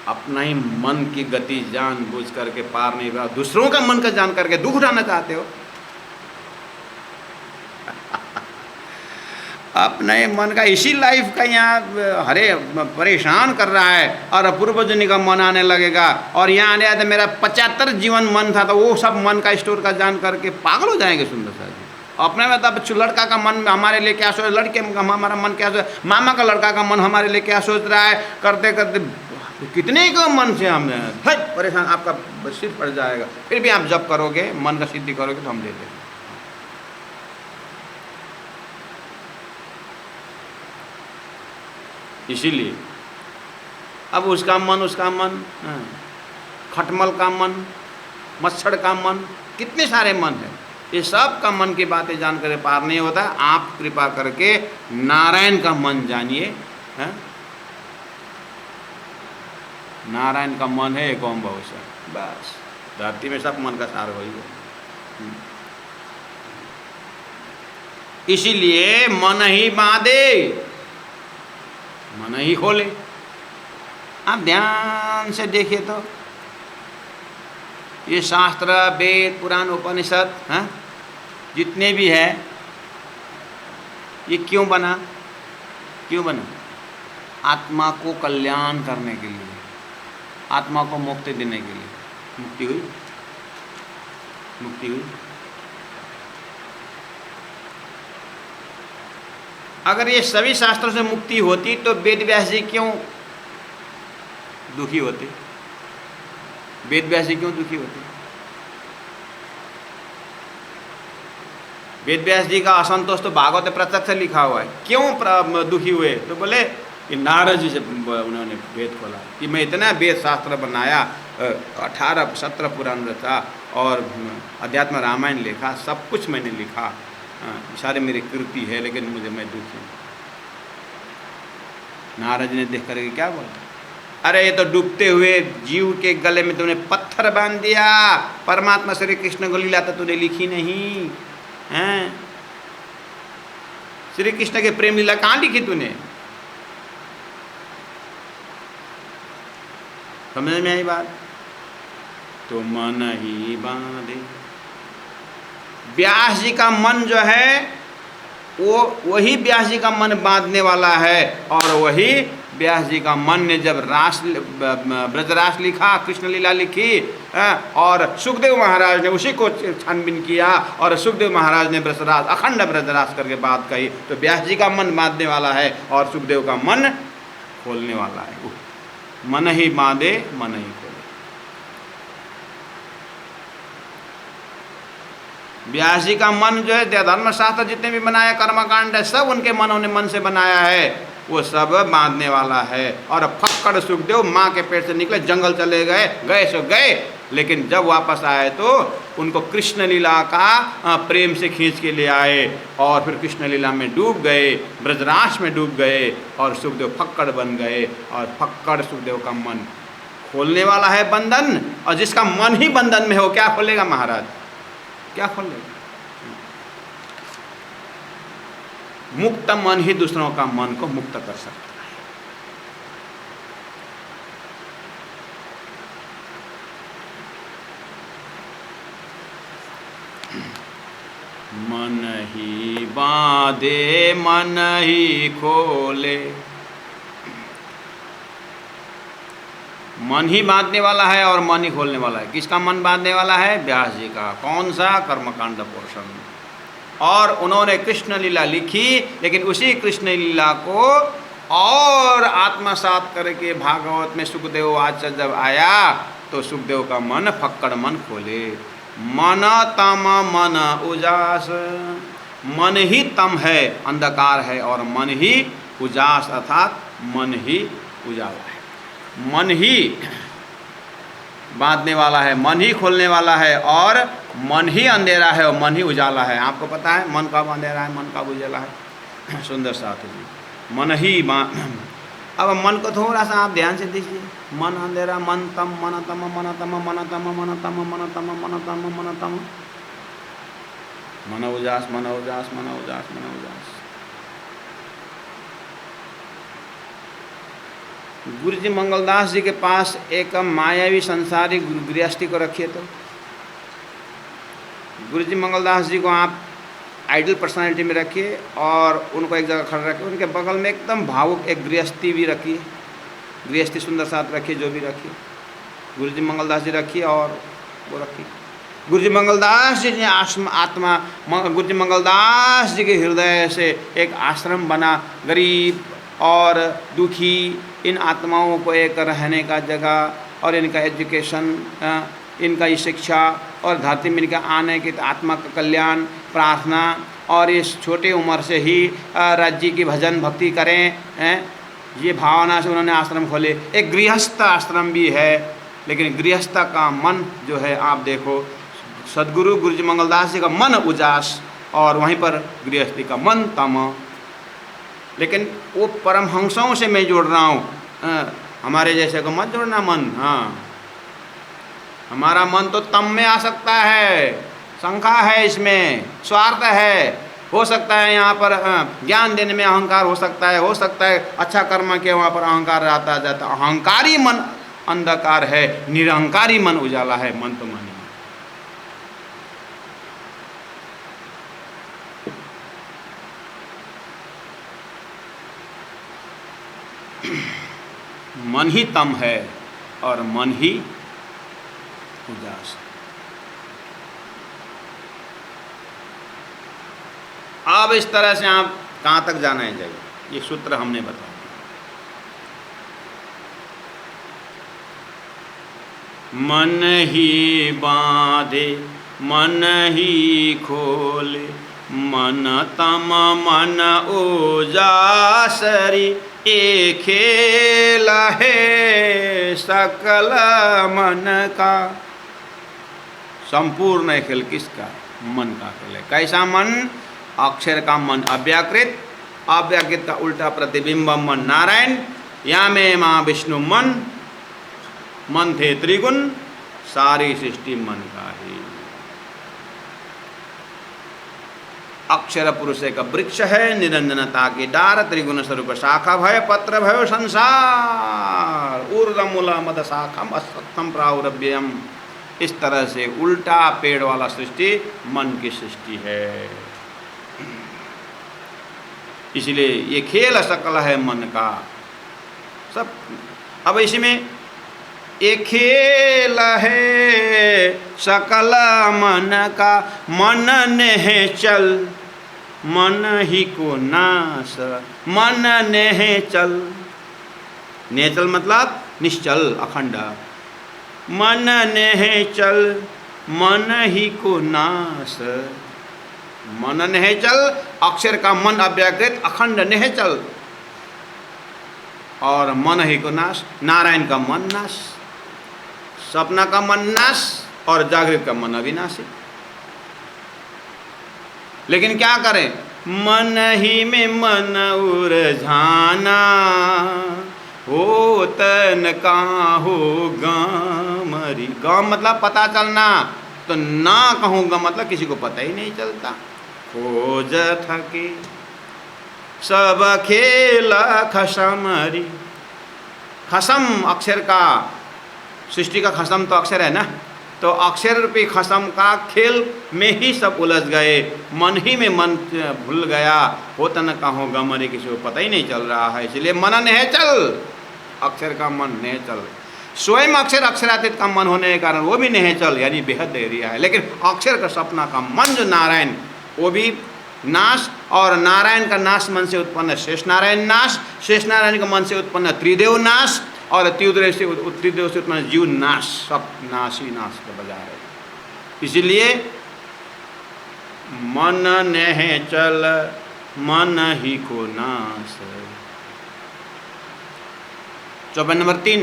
अपना ही मन की गति जान बूझ करके पार नहीं रहा, दूसरों का मन का जान करके दुख उठाना चाहते हो। अपने मन का इसी लाइफ का यहाँ हरे परेशान कर रहा है, और पूर्वजन्म का मन आने लगेगा, और यहाँ आने आते मेरा 75 जीवन मन था, तो वो सब मन का स्टोर का जान करके पागल हो जाएंगे। सुंदर सा जी अपने में तब लड़का का मन हमारे लिए क्या सोच, लड़के का हमारा मन क्या सोच, मामा का लड़का का मन हमारे लिए क्या सोच रहा है, करते करते कितने का मन से हम परेशान, आपका सिर पड़ जाएगा। फिर भी आप जब करोगे, मन का सिद्धि करोगे तो हम दे देंगे। इसीलिए अब उसका मन खटमल का मन, मच्छर का मन, कितने सारे मन है, ये सब का मन की बातें जानकर पार नहीं होता। आप कृपा करके नारायण का मन जानिए। नारायण का मन है एक ओम भविष्य, बस धरती में सब मन का सार वही है। इसीलिए मन ही बांधे मन ही खोले। आप ध्यान से देखिए तो ये शास्त्र, वेद, पुराण, उपनिषद जितने भी है, ये क्यों बना? आत्मा को कल्याण करने के लिए, आत्मा को मुक्ति देने के लिए। मुक्ति हुई। अगर ये सभी शास्त्रों से मुक्ति होती तो वेद व्यास जी क्यों दुखी होते? वेद व्यास जी क्यों दुखी होते? वेद व्यास जी का असंतोष तो भागवत प्रत्यक्ष से लिखा हुआ है। क्यों दुखी हुए? तो बोले कि नारद जी से उन्होंने वेद खोला कि मैं इतना वेद शास्त्र बनाया, 18-17 पुराण रचा और अध्यात्म रामायण लिखा, सब कुछ मैंने लिखा, सारे मेरी कृति है, लेकिन मैं दुखी हूँ। नारद जी ने देख करके क्या बोला? अरे ये तो डूबते हुए जीव के गले में तूने पत्थर बांध दिया, परमात्मा श्री कृष्ण को लीला तो तूने लिखी नहीं हैं? श्री कृष्ण के प्रेम लीला कहाँ लिखी तूने? समझ में आई बात? तो मन ही बांधे। व्यास जी का मन जो है वो वही व्यास जी का मन बांधने वाला है, और वही व्यास जी का मन ने जब ब्रजरास लिखा, कृष्ण लीला लिखी, और सुखदेव महाराज ने उसी को छानबीन किया, और सुखदेव महाराज ने ब्रजरास, अखंड ब्रजरास करके बात कही, तो व्यास जी का मन बांधने वाला है और सुखदेव का मन खोलने वाला है। मन ही बांधे मन ही खोले। व्यास जी का मन जो है, धर्मशास्त्र जितने भी बनाया, कर्मकांड है, सब उनके मनों ने मन से बनाया है, वो सब बांधने वाला है। और फक्कड़ सुखदेव माँ के पेट से निकले, जंगल चले गए सो गए, लेकिन जब वापस आए तो उनको कृष्ण लीला का प्रेम से खींच के ले आए, और फिर कृष्ण लीला में डूब गए, ब्रजरास में डूब गए, और सुखदेव फक्कड़ बन गए। और फक्कड़ सुखदेव का मन खोलने वाला है बंधन, और जिसका मन ही बंधन में हो, क्या खोलेगा महाराज? क्या खोलेगा? मुक्त मन ही दूसरों का मन को मुक्त कर सकता है। मन ही बांधे मन ही खोले। मन ही बांधने वाला है और मन ही खोलने वाला है। किसका मन बांधने वाला है? व्यास जी का। कौन सा? कर्मकांड पोर्शन। और उन्होंने कृष्ण लीला लिखी, लेकिन उसी कृष्ण लीला को और आत्मसात करके भागवत में सुखदेव आचार्य जब आया तो सुखदेव का मन फक्कड़ मन खोले। मन तम मन उजास, मन ही तम है, अंधकार है, और मन ही उजास अर्थात मन ही उजाला है। मन ही बांधने वाला है, मन ही खोलने वाला है, और मन ही अंधेरा है और मन ही उजाला है। आपको पता है मन कब अंधेरा है, मन कब उजाला है? सुंदर साथ जी, मन ही अब मन को थोड़ा सा आप ध्यान से दीजिए। मन अंधेरा, मन तम, मन तम, मन तम, मन तम, मन तम, मन तम, मन तम, मन तम, मन उजास, मन उजास, मन उजास, मन उजास। गुरु जी मंगलदास जी के पास एक मायावी संसारी गृहस्थी को रखिए, तो गुरु जी मंगलदास जी को आप आइडल पर्सनालिटी में रखिए और उनको एक जगह खड़ा रखिए। उनके बगल में एकदम भावुक एक गृहस्थी भी रखिए, गृहस्थी सुंदर साथ रखिए, जो भी रखिए। गुरु जी मंगलदास जी रखिए और वो रखिए। गुरु जी मंगलदास जी ने आत्मा, गुरु जी मंगलदास जी के हृदय से एक आश्रम बना, गरीब और दुखी इन आत्माओं को एक रहने का जगह और इनका एजुकेशन, इनका ये शिक्षा और धरती में इनका आने की आत्मा का कल्याण, प्रार्थना, और इस छोटे उम्र से ही राज्य की भजन भक्ति करें, ये भावना से उन्होंने आश्रम खोले। एक गृहस्थ आश्रम भी है, लेकिन गृहस्थ का मन जो है, आप देखो सदगुरु गुरु जी मंगलदास जी का मन उजास और वहीं पर गृहस्थी का मन तम। लेकिन वो परमहंसों से मैं जोड़ रहा हूँ, हमारे जैसे को मत जोड़ना मन। हाँ, हमारा मन तो तम में आ सकता है, शंका है, इसमें स्वार्थ है, हो सकता है यहाँ पर ज्ञान देने में अहंकार हो सकता है अच्छा कर्म के वहाँ पर अहंकार आता जाता। अहंकारी मन अंधकार है, निरहंकारी मन उजाला है। मन तो मन मन ही तम है और मन ही उजास। अब इस तरह से आप कहाँ तक जाना है चाहिए, ये सूत्र हमने बताया। मन ही बांधे मन ही खोले, मन तम मन उजासरी, एक खेल है सकल मन का। संपूर्ण खेल किसका? मन का खेल है। कैसा मन? अक्षर का मन अव्याकृत, अव्याकृत का उल्टा प्रतिबिंब मन नारायण, या में माँ विष्णु मन, मन थे त्रिगुण, सारी सृष्टि मन का ही। अक्षर पुरुष एक वृक्ष है, निरंजनता की डार, त्रिगुण स्वरूप शाखा भय, पत्र भयो संसार, ऊर्ध्वमूला मद शाखम असत्यम प्राहुरव्ययम। इस तरह से उल्टा पेड़ वाला सृष्टि मन की सृष्टि है। इसलिए ये खेल सकल है मन का सब। अब इसमें एक खेल है सकल मन का, मन ने चल मन ही को नाश, मन ने चल, नेचल मतलब निश्चल अखंड, मन ने चल मन ही को नाश। मन ने चल, अक्षर का मन अव्याकृत अखंड ने चल, और मन ही को नाश, नारायण का मन नाश, सपना का मन नाश और जागृत का मन अविनाशी। लेकिन क्या करें? मन ही में मन उलझाना, हो तन का हो गामरी। गाम मतलब पता चलना, तो ना कहूँगा मतलब किसी को पता ही नहीं चलता। खोज थके सब खेल खसमरी। खसम अक्षर का, सृष्टि का खसम तो अक्षर है ना, तो अक्षर रूपी खसम का खेल में ही सब उलझ गए। मन ही में मन भूल गया, होता न कहो गमरी, किसी को पता ही नहीं चल रहा है। इसलिए मनन है चल, अक्षर का मन नहीं चल। स्वयं अक्षर अक्षरातीत का मन होने के कारण वो भी नहीं चल, यानी बेहद एरिया है। लेकिन अक्षर का सपना का मन जो नारायण, वो भी नाश, और नारायण का नाश मन से उत्पन्न शेष नारायण नाश, शेष नारायण का मन से उत्पन्न त्रिदेव नाश, और त्रिदेव से उत्पन्न जीव नाश। सब नाश ही नाश का बजा है। इसलिए मन नेह चल मन ही को नास। चौपाई नंबर 3,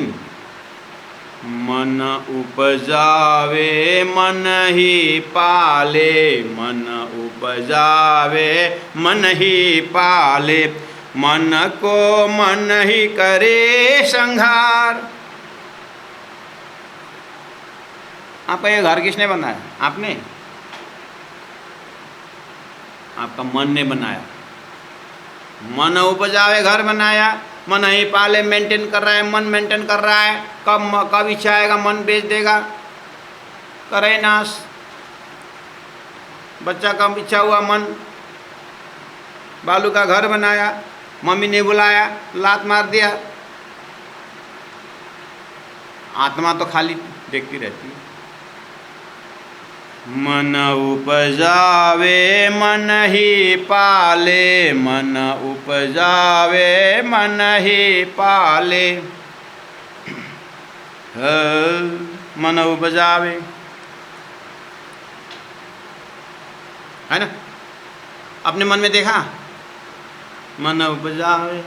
मन उपजावे मन ही पाले, मन उपजावे मन ही पाले, मन को मन ही करे संहार। आपका ये घर किसने बनाया? आपने? आपका मन ने बनाया। मन उपजावे घर बनाया, मन ही पाले मेंटेन कर रहा है, मन मेंटेन कर रहा है। कब इच्छा आएगा मन बेच देगा, करे नाश। बच्चा कब इच्छा हुआ मन, बालू का घर बनाया, मम्मी ने बुलाया, लात मार दिया। आत्मा तो खाली देखती रहती है। मन उपजावे मन ही पाले, मन उपजावे मन ही पाले, मन उपजावे, है ना? अपने मन में देखा, मन उपजावे,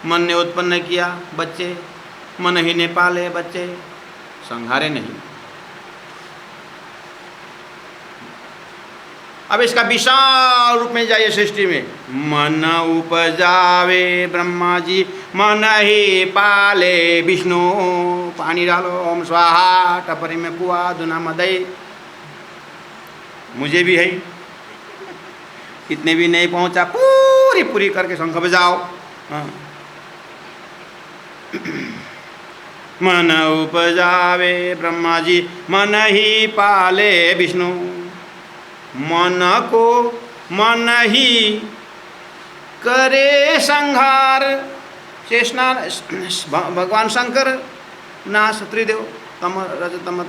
मन ने उत्पन्न किया बच्चे, मन ही ने पाले बच्चे, संहारे नहीं। अब इसका विशाल रूप में जाइए सृष्टि में। मन उपजावे ब्रह्मा जी, मन ही पाले विष्णु। पानी डालो, ओम स्वाहा, टपरी में कुआ, दुना मदई। मुझे भी है, इतने भी नहीं पहुंचा, पूरी पूरी करके शंख बजाओ। हाँ। मन उपजावे ब्रह्मा जी, मन ही पाले विष्णु। मन को मन ही करे संहार। शेषनाग भगवान शंकर नाश त्रिदेव, तम रज तम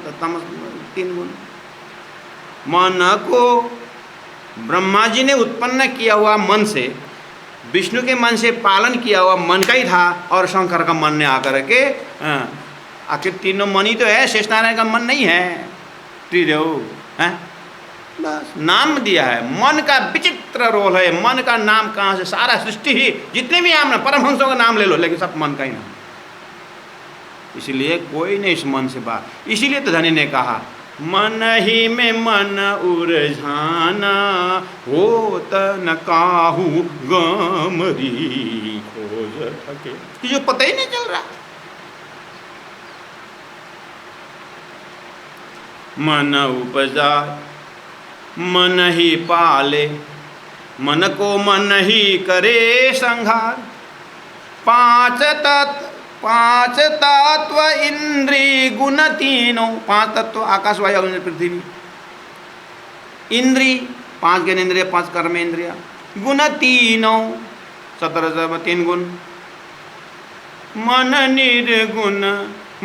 3 गुण। मन को ब्रह्मा जी ने उत्पन्न किया हुआ मन से, विष्णु के मन से पालन किया हुआ मन का ही था, और शंकर का मन ने आकर के, आखिर तीनों मन ही तो है, शेषनारायण का मन नहीं है, त्रिदेव है। बस नाम दिया है। मन का विचित्र रोल है। मन का नाम कहाँ से? सारा सृष्टि ही, जितने भी नाम, परमहंसों का नाम ले लो, लेकिन सब मन का ही नाम। इसलिए कोई नहीं इस मन से बात। इसीलिए तो धनी ने कहा, मन ही में मन उलझाना, होत न काहू गमरी खोज थके। कि जो पता ही नहीं चल रहा। मन उपजा मन ही पाले, मन को मन ही करे संहार। 5 तत्व इंद्री गुण तीनों। 5 तत्व आकाश वायु अग्नि पृथ्वी। इंद्री 5 ज्ञानेन्द्रिय, 5 कर्मेंद्रिया। गुण तीनों, 17 3 गुण। मन निर्गुण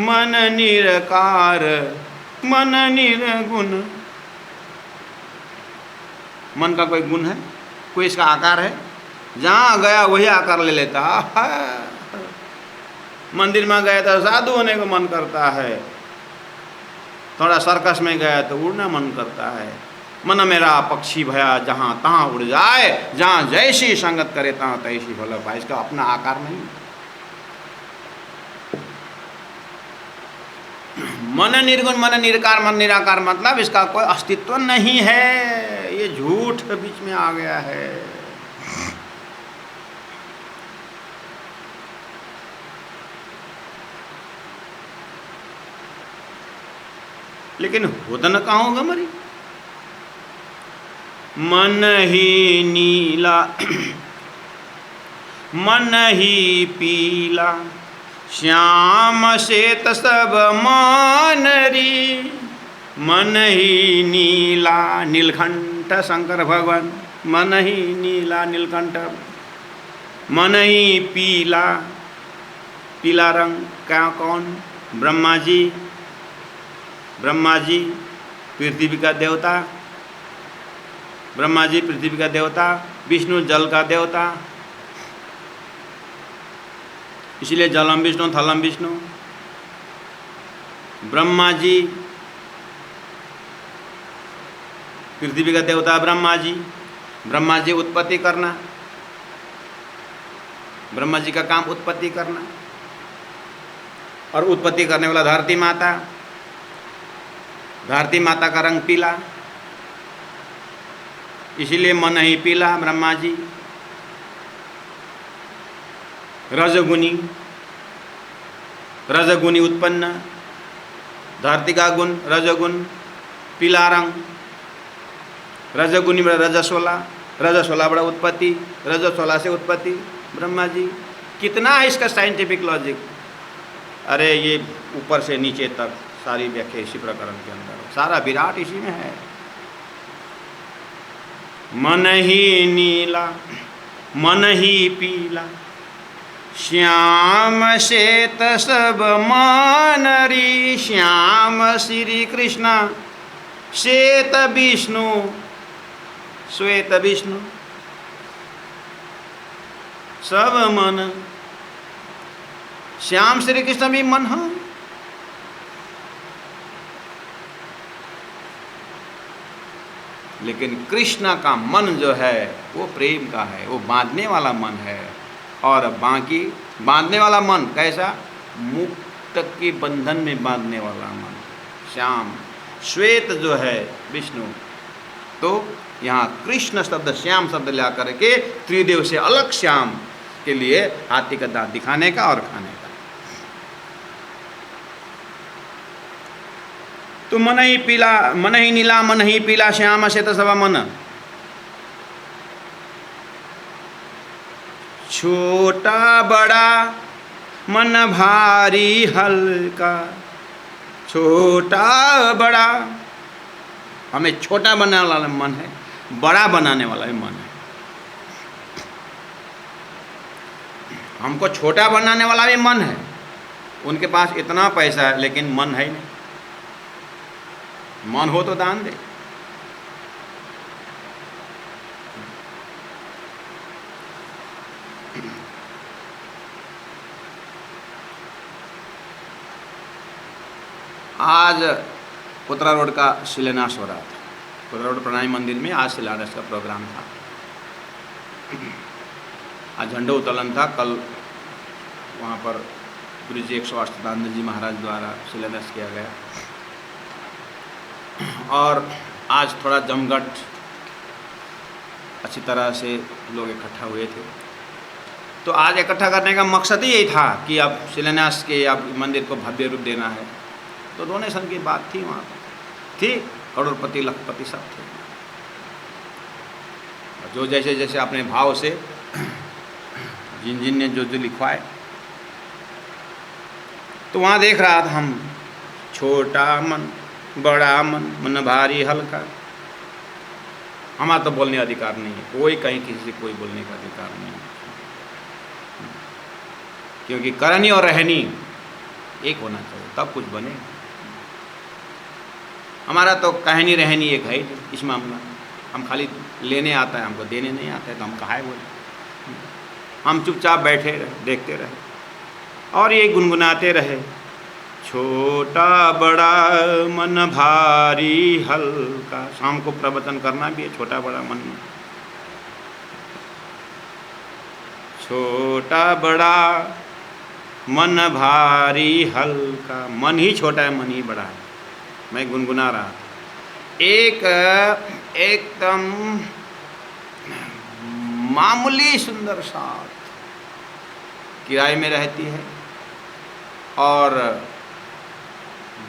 मन निरकार मन निर्गुण। मन का कोई गुण है? कोई इसका आकार है? जहाँ गया वही आकार ले लेता है। मंदिर में गया तो साधु होने को मन करता है, थोड़ा सर्कस में गया तो उड़ना मन करता है। मन मेरा पक्षी भया जहाँ तहाँ उड़ जाए, जहाँ जैसी संगत करे तहाँ तैसी भला पाए। इसका अपना आकार नहीं। मन निर्गुण मन निराकार मन निराकार मतलब इसका कोई अस्तित्व नहीं है। ये झूठ बीच में आ गया है। लेकिन होता न कहाँ होगा मरी। मन ही नीला मन ही पीला श्याम श्वेत सब मानरी। मन ही नीला नीलकंठ शंकर भगवान। मन ही नीला नीलकंठ। मन ही पीला पीला रंग क्या कौन? ब्रह्मा जी। ब्रह्मा जी पृथ्वी का देवता। ब्रह्मा जी पृथ्वी का देवता। विष्णु जल का देवता। इसलिए जलम विष्णु थलम विष्णु। ब्रह्मा जी पृथ्वी का देवता ब्रह्मा जी, ब्रह्मा जी उत्पत्ति करना, ब्रह्मा जी का काम उत्पत्ति करना, और उत्पत्ति करने वाला धरती माता, धरती माता का रंग पीला, इसीलिए मन ही पीला ब्रह्मा जी। रजगुनी, रजगुनी उत्पन्न, धरती का गुण रजगुण, पीला रंग, रजगुनी बड़ा रजस्वला, रजस्वला बड़ा उत्पत्ति, रजस्वला से उत्पत्ति ब्रह्मा जी। कितना है इसका साइंटिफिक लॉजिक। अरे ये ऊपर से नीचे तक सारी व्याख्या इसी प्रकरण के अंदर, सारा विराट इसी में है। मन ही नीला मन ही पीला, श्याम श्वेत सब मन री, श्याम श्री कृष्ण श्वेत विष्णु, श्वेत विष्णु सब मन। श्याम श्री कृष्ण भी मन है, लेकिन कृष्ण का मन जो है वो प्रेम का है, वो बांधने वाला मन है। और बाकी बांधने वाला मन कैसा, मुक्त के बंधन में बांधने वाला मन श्याम। श्वेत जो है विष्णु, तो यहाँ कृष्ण शब्द श्याम शब्द ला करके त्रिदेव से अलग श्याम के लिए हाथी का दांत दिखाने का और खाने का। तो मन ही पीला मन ही नीला मन ही पीला, श्याम श्वेत सब मन। छोटा बड़ा मन भारी हल्का, छोटा बड़ा, हमें छोटा बनाने वाला मन है, बड़ा बनाने वाला भी मन है। हमको छोटा बनाने वाला भी मन है, उनके पास इतना पैसा है लेकिन मन है ही नहीं। मन हो तो दान दे। आज पुतरा रोड का शिलान्यास हो रहा था, पुतरा रोड प्रणामी मंदिर में आज शिलान्यास का प्रोग्राम था। आज झंडा उत्तोलन था, कल वहाँ पर गुरु जी 108 दानंद जी महाराज द्वारा शिलान्यास किया गया। और आज थोड़ा जमघट अच्छी तरह से लोग इकट्ठा हुए थे। तो आज इकट्ठा करने का मकसद ही यही था कि अब शिलान्यास के अब मंदिर को भव्य रूप देना है। तो डोनेशन की बात थी, वहाँ पर थी, करोड़पति लखपति सब थे। जो जैसे जैसे अपने भाव से जिन जिन ने जो जो लिखवाए, तो वहाँ देख रहा था हम, छोटा मन बड़ा मन, मन भारी हल्का। हमारा तो बोलने अधिकार नहीं है, कोई कहीं किसी से कोई बोलने का अधिकार नहीं है, क्योंकि करनी और रहनी एक होना चाहिए, तब कुछ बने। हमारा तो कहनी रहनी एक है इस मामला। हम खाली लेने आता है, हमको देने नहीं आता है, तो हम काहे बोले। हम चुपचाप बैठे रहे, देखते रहे और ये गुनगुनाते रहे, छोटा बड़ा मन भारी हल्का। शाम को प्रवचन करना भी है, छोटा बड़ा मन में, छोटा बड़ा मन भारी हल्का। मन ही छोटा है, मन ही बड़ा है। मैं गुनगुना रहा था। एक एकदम मामूली सुंदर साथ किराए में रहती है और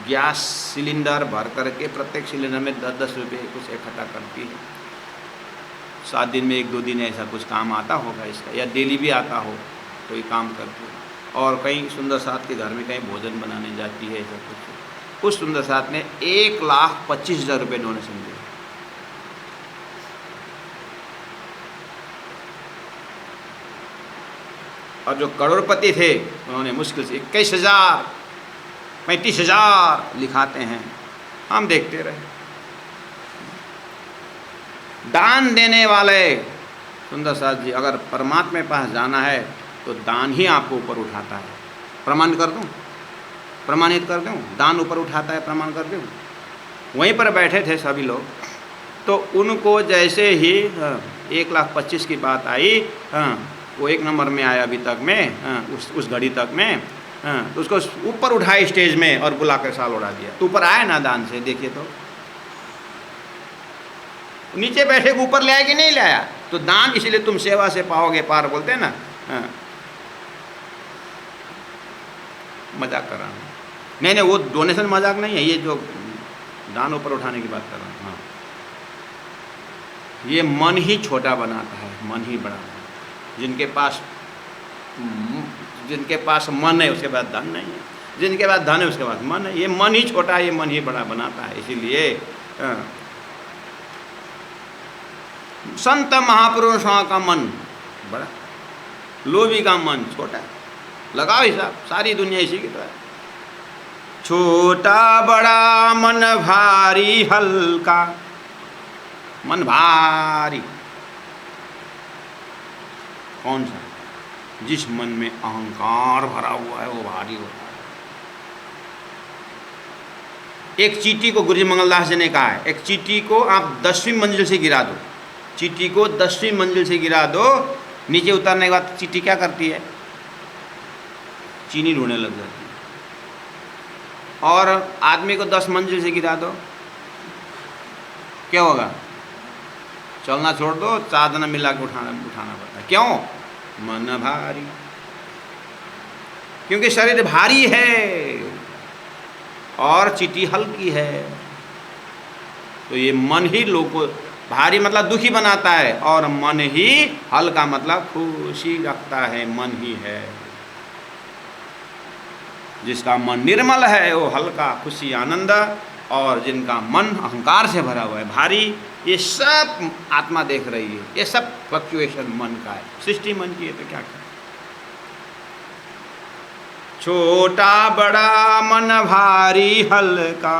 गैस सिलेंडर भर करके प्रत्येक सिलेंडर में 10-10 रुपये कुछ इकट्ठा करती है। 7 दिन में 1-2 दिन ऐसा कुछ काम आता होगा इसका, या डेली भी आता हो तो ये काम करती है। और कहीं सुंदर साथ के घर में कहीं भोजन बनाने जाती है, ऐसा कुछ। उस सुंदर साथ ने 1,25,000 रुपये डोनेशन दिए। और जो करोड़पति थे उन्होंने मुश्किल से 21,000 35,000 लिखाते हैं। हम देखते रहे। दान देने वाले सुंदर साथ जी, अगर परमात्मा के पास जाना है तो दान ही आपको ऊपर उठाता है। प्रमाण कर दूं, प्रमाणित कर दूं, दान ऊपर उठाता है, प्रमाण कर दूं। वहीं पर बैठे थे सभी लोग, तो उनको जैसे ही 1,25,000 की बात आई, वो 1 नंबर में आया अभी तक में, उस घड़ी तक में, तो उसको ऊपर उठाए स्टेज में और बुला कर साल उड़ा दिया। तो ऊपर आया ना दान से, देखिए तो नीचे बैठे को ऊपर ले आया कि नहीं ले आया? तो दान इसलिए तुम सेवा से पाओगे पार, बोलते हैं ना। मजाक कर रहा हूँ, नहीं वो डोनेशन मजाक नहीं है, ये जो दान ऊपर उठाने की बात कर रहा हूँ। हाँ, ये मन ही छोटा बनाता है, मन ही बड़ा। जिनके पास मन है उसके बाद धन नहीं है, जिनके पास धन है उसके पास मन है। ये मन ही छोटा है, ये मन ही बड़ा बनाता है। इसीलिए संत महापुरुषों का मन बड़ा, लोभी का मन छोटा। लगाओ हिसाब, सारी दुनिया इसी की तरह। छोटा बड़ा मन भारी हल्का, मन भारी कौन सा? जिस मन में अहंकार भरा हुआ है वो भारी होता है। एक चींटी को गुरुजी मंगलदास जी ने कहा है, एक चींटी को आप 10वीं मंजिल से गिरा दो, चींटी को 10वीं मंजिल से गिरा दो, नीचे उतरने के बाद चींटी क्या करती है? चीनी ढूंढने लग जाती है। और आदमी को 10 मंजिल से गिरा दो, क्या होगा? चलना छोड़ दो, चादर मिला के उठाना पड़ता है। क्यों? मन भारी, क्योंकि शरीर भारी है और चींटी हल्की है। तो ये मन ही लोग को भारी मतलब दुखी बनाता है, और मन ही हल्का मतलब खुशी रखता है, मन ही है। जिसका मन निर्मल है वो हल्का, खुशी, आनंद, और जिनका मन अहंकार से भरा हुआ है, भारी, ये सब आत्मा देख रही है। ये सब फ्लक्चुएशन मन का है, सृष्टि मन की है। तो क्या करें? छोटा बड़ा मन भारी हल्का,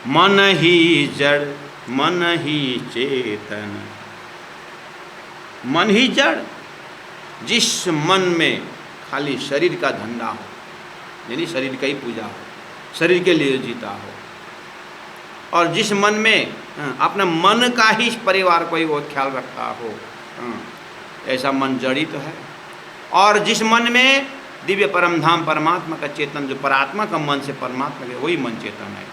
मन ही जड़ मन ही चेतन। मन ही जड़, जिस मन में खाली शरीर का धंधा हो, यानी शरीर का ही पूजा हो, शरीर के लिए जीता हो, और जिस मन में अपना मन का ही परिवार को ही वो ख्याल रखता हो, ऐसा मन जड़ी तो है। और जिस मन में दिव्य परम धाम परमात्मा का चेतन, जो परात्मा का मन से परमात्मा के, वही मन चेतन है।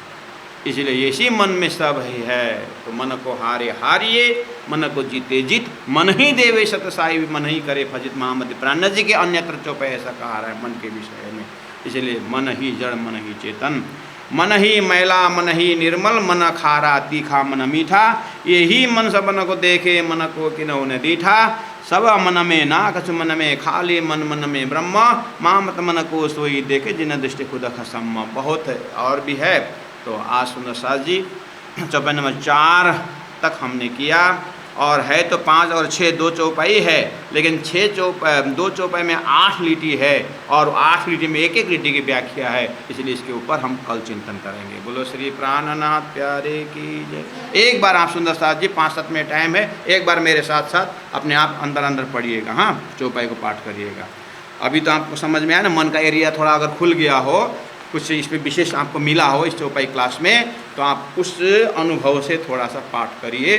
इसलिए इसी मन में सब ही है। तो मन को हारे हारिए, मन को जीते जीत, मन ही देवे सतसाई, मन ही करे फजित महामति। प्राण जी के अन्यत्र चौपे ऐसा कहा रहा है मन के विषय में। इसलिए मन ही जड़ मन ही चेतन, मन ही मैला मन ही निर्मल, मन खारा तीखा मन मीठा, यही मन सबन को देखे, मन को किन्हु न दीठा। सब मन में ना कछु मन में, खाली मन मन में ब्रह्म, मामत मन को सोई देखे, जिन दृष्टि खुद खसम। बहुत और भी है। तो आज सुंदर सास जी चौपाई नंबर 4 तक हमने किया, और है तो 5 और 6 2 चौपाई है, लेकिन 2 चौपाई में 8 लीटी है, और 8 लीटी में एक लीटी की व्याख्या है। इसलिए इसके ऊपर हम कल चिंतन करेंगे। बोलो श्री प्राणनाथ प्यारे की जय। एक बार आप सुंदर सास जी 5-7 मिनट टाइम है, एक बार मेरे साथ साथ अपने आप अंदर अंदर पढ़िएगा। हाँ, चौपाई को पाठ करिएगा। अभी तो आपको समझ में आया ना, मन का एरिया थोड़ा अगर खुल गया हो, कुछ इसमें विशेष आपको मिला हो इस चौपाई क्लास में, तो आप उस अनुभव से थोड़ा सा पाठ करिए।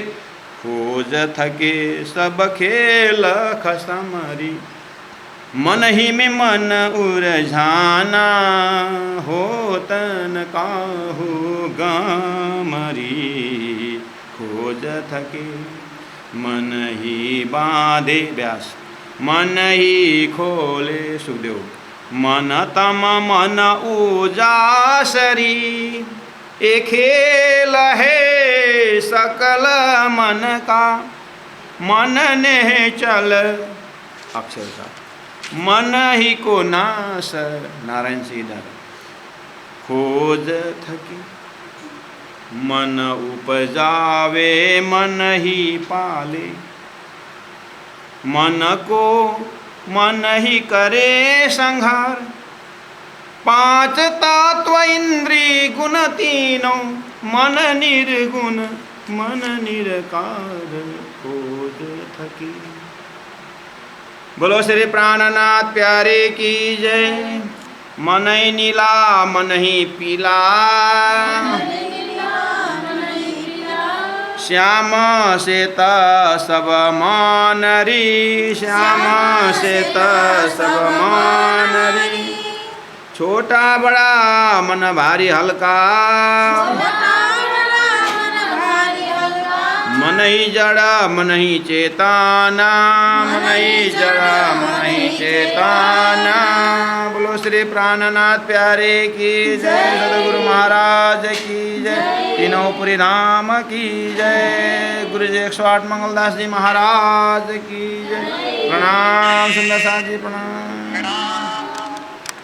खोज थके सब खेल खसमरी, मन ही में मन उरझाना, हो तन काहू गामरी। खोज थके मन ही बांधे, व्यास मन ही खोले, सुखदेव। मन तम मन उजासरी, एक खेल है सकल मन का, मन ने चल अक्षर का, मन ही को नाश। नारायण सीधर। खोज थकी मन उपजावे, मन ही पाले, मन को मन ही करे संहार। 5 तत्व इंद्री गुण तीनों, मन निर्गुण मन निरकार। खोज थकी। बोलो श्री प्राणनाथ प्यारे की जय। मन ही नीला मन ही पीला, श्याम श्वेत सब मानरी, श्याम श्वेत सब मानरी। छोटा बड़ा मन भारी हल्का, मन ही जड़ा मन ही चेताना, मन ही जड़ा मन ही चेताना। बोलो श्री प्राणनाथ प्यारे की जय, सदगुरु महाराज की जय, तीनों पुरी धाम की जय, गुरु जी 108 मंगलदास जी महाराज की जय। प्रणाम सुंदर साथ जी, प्रणाम।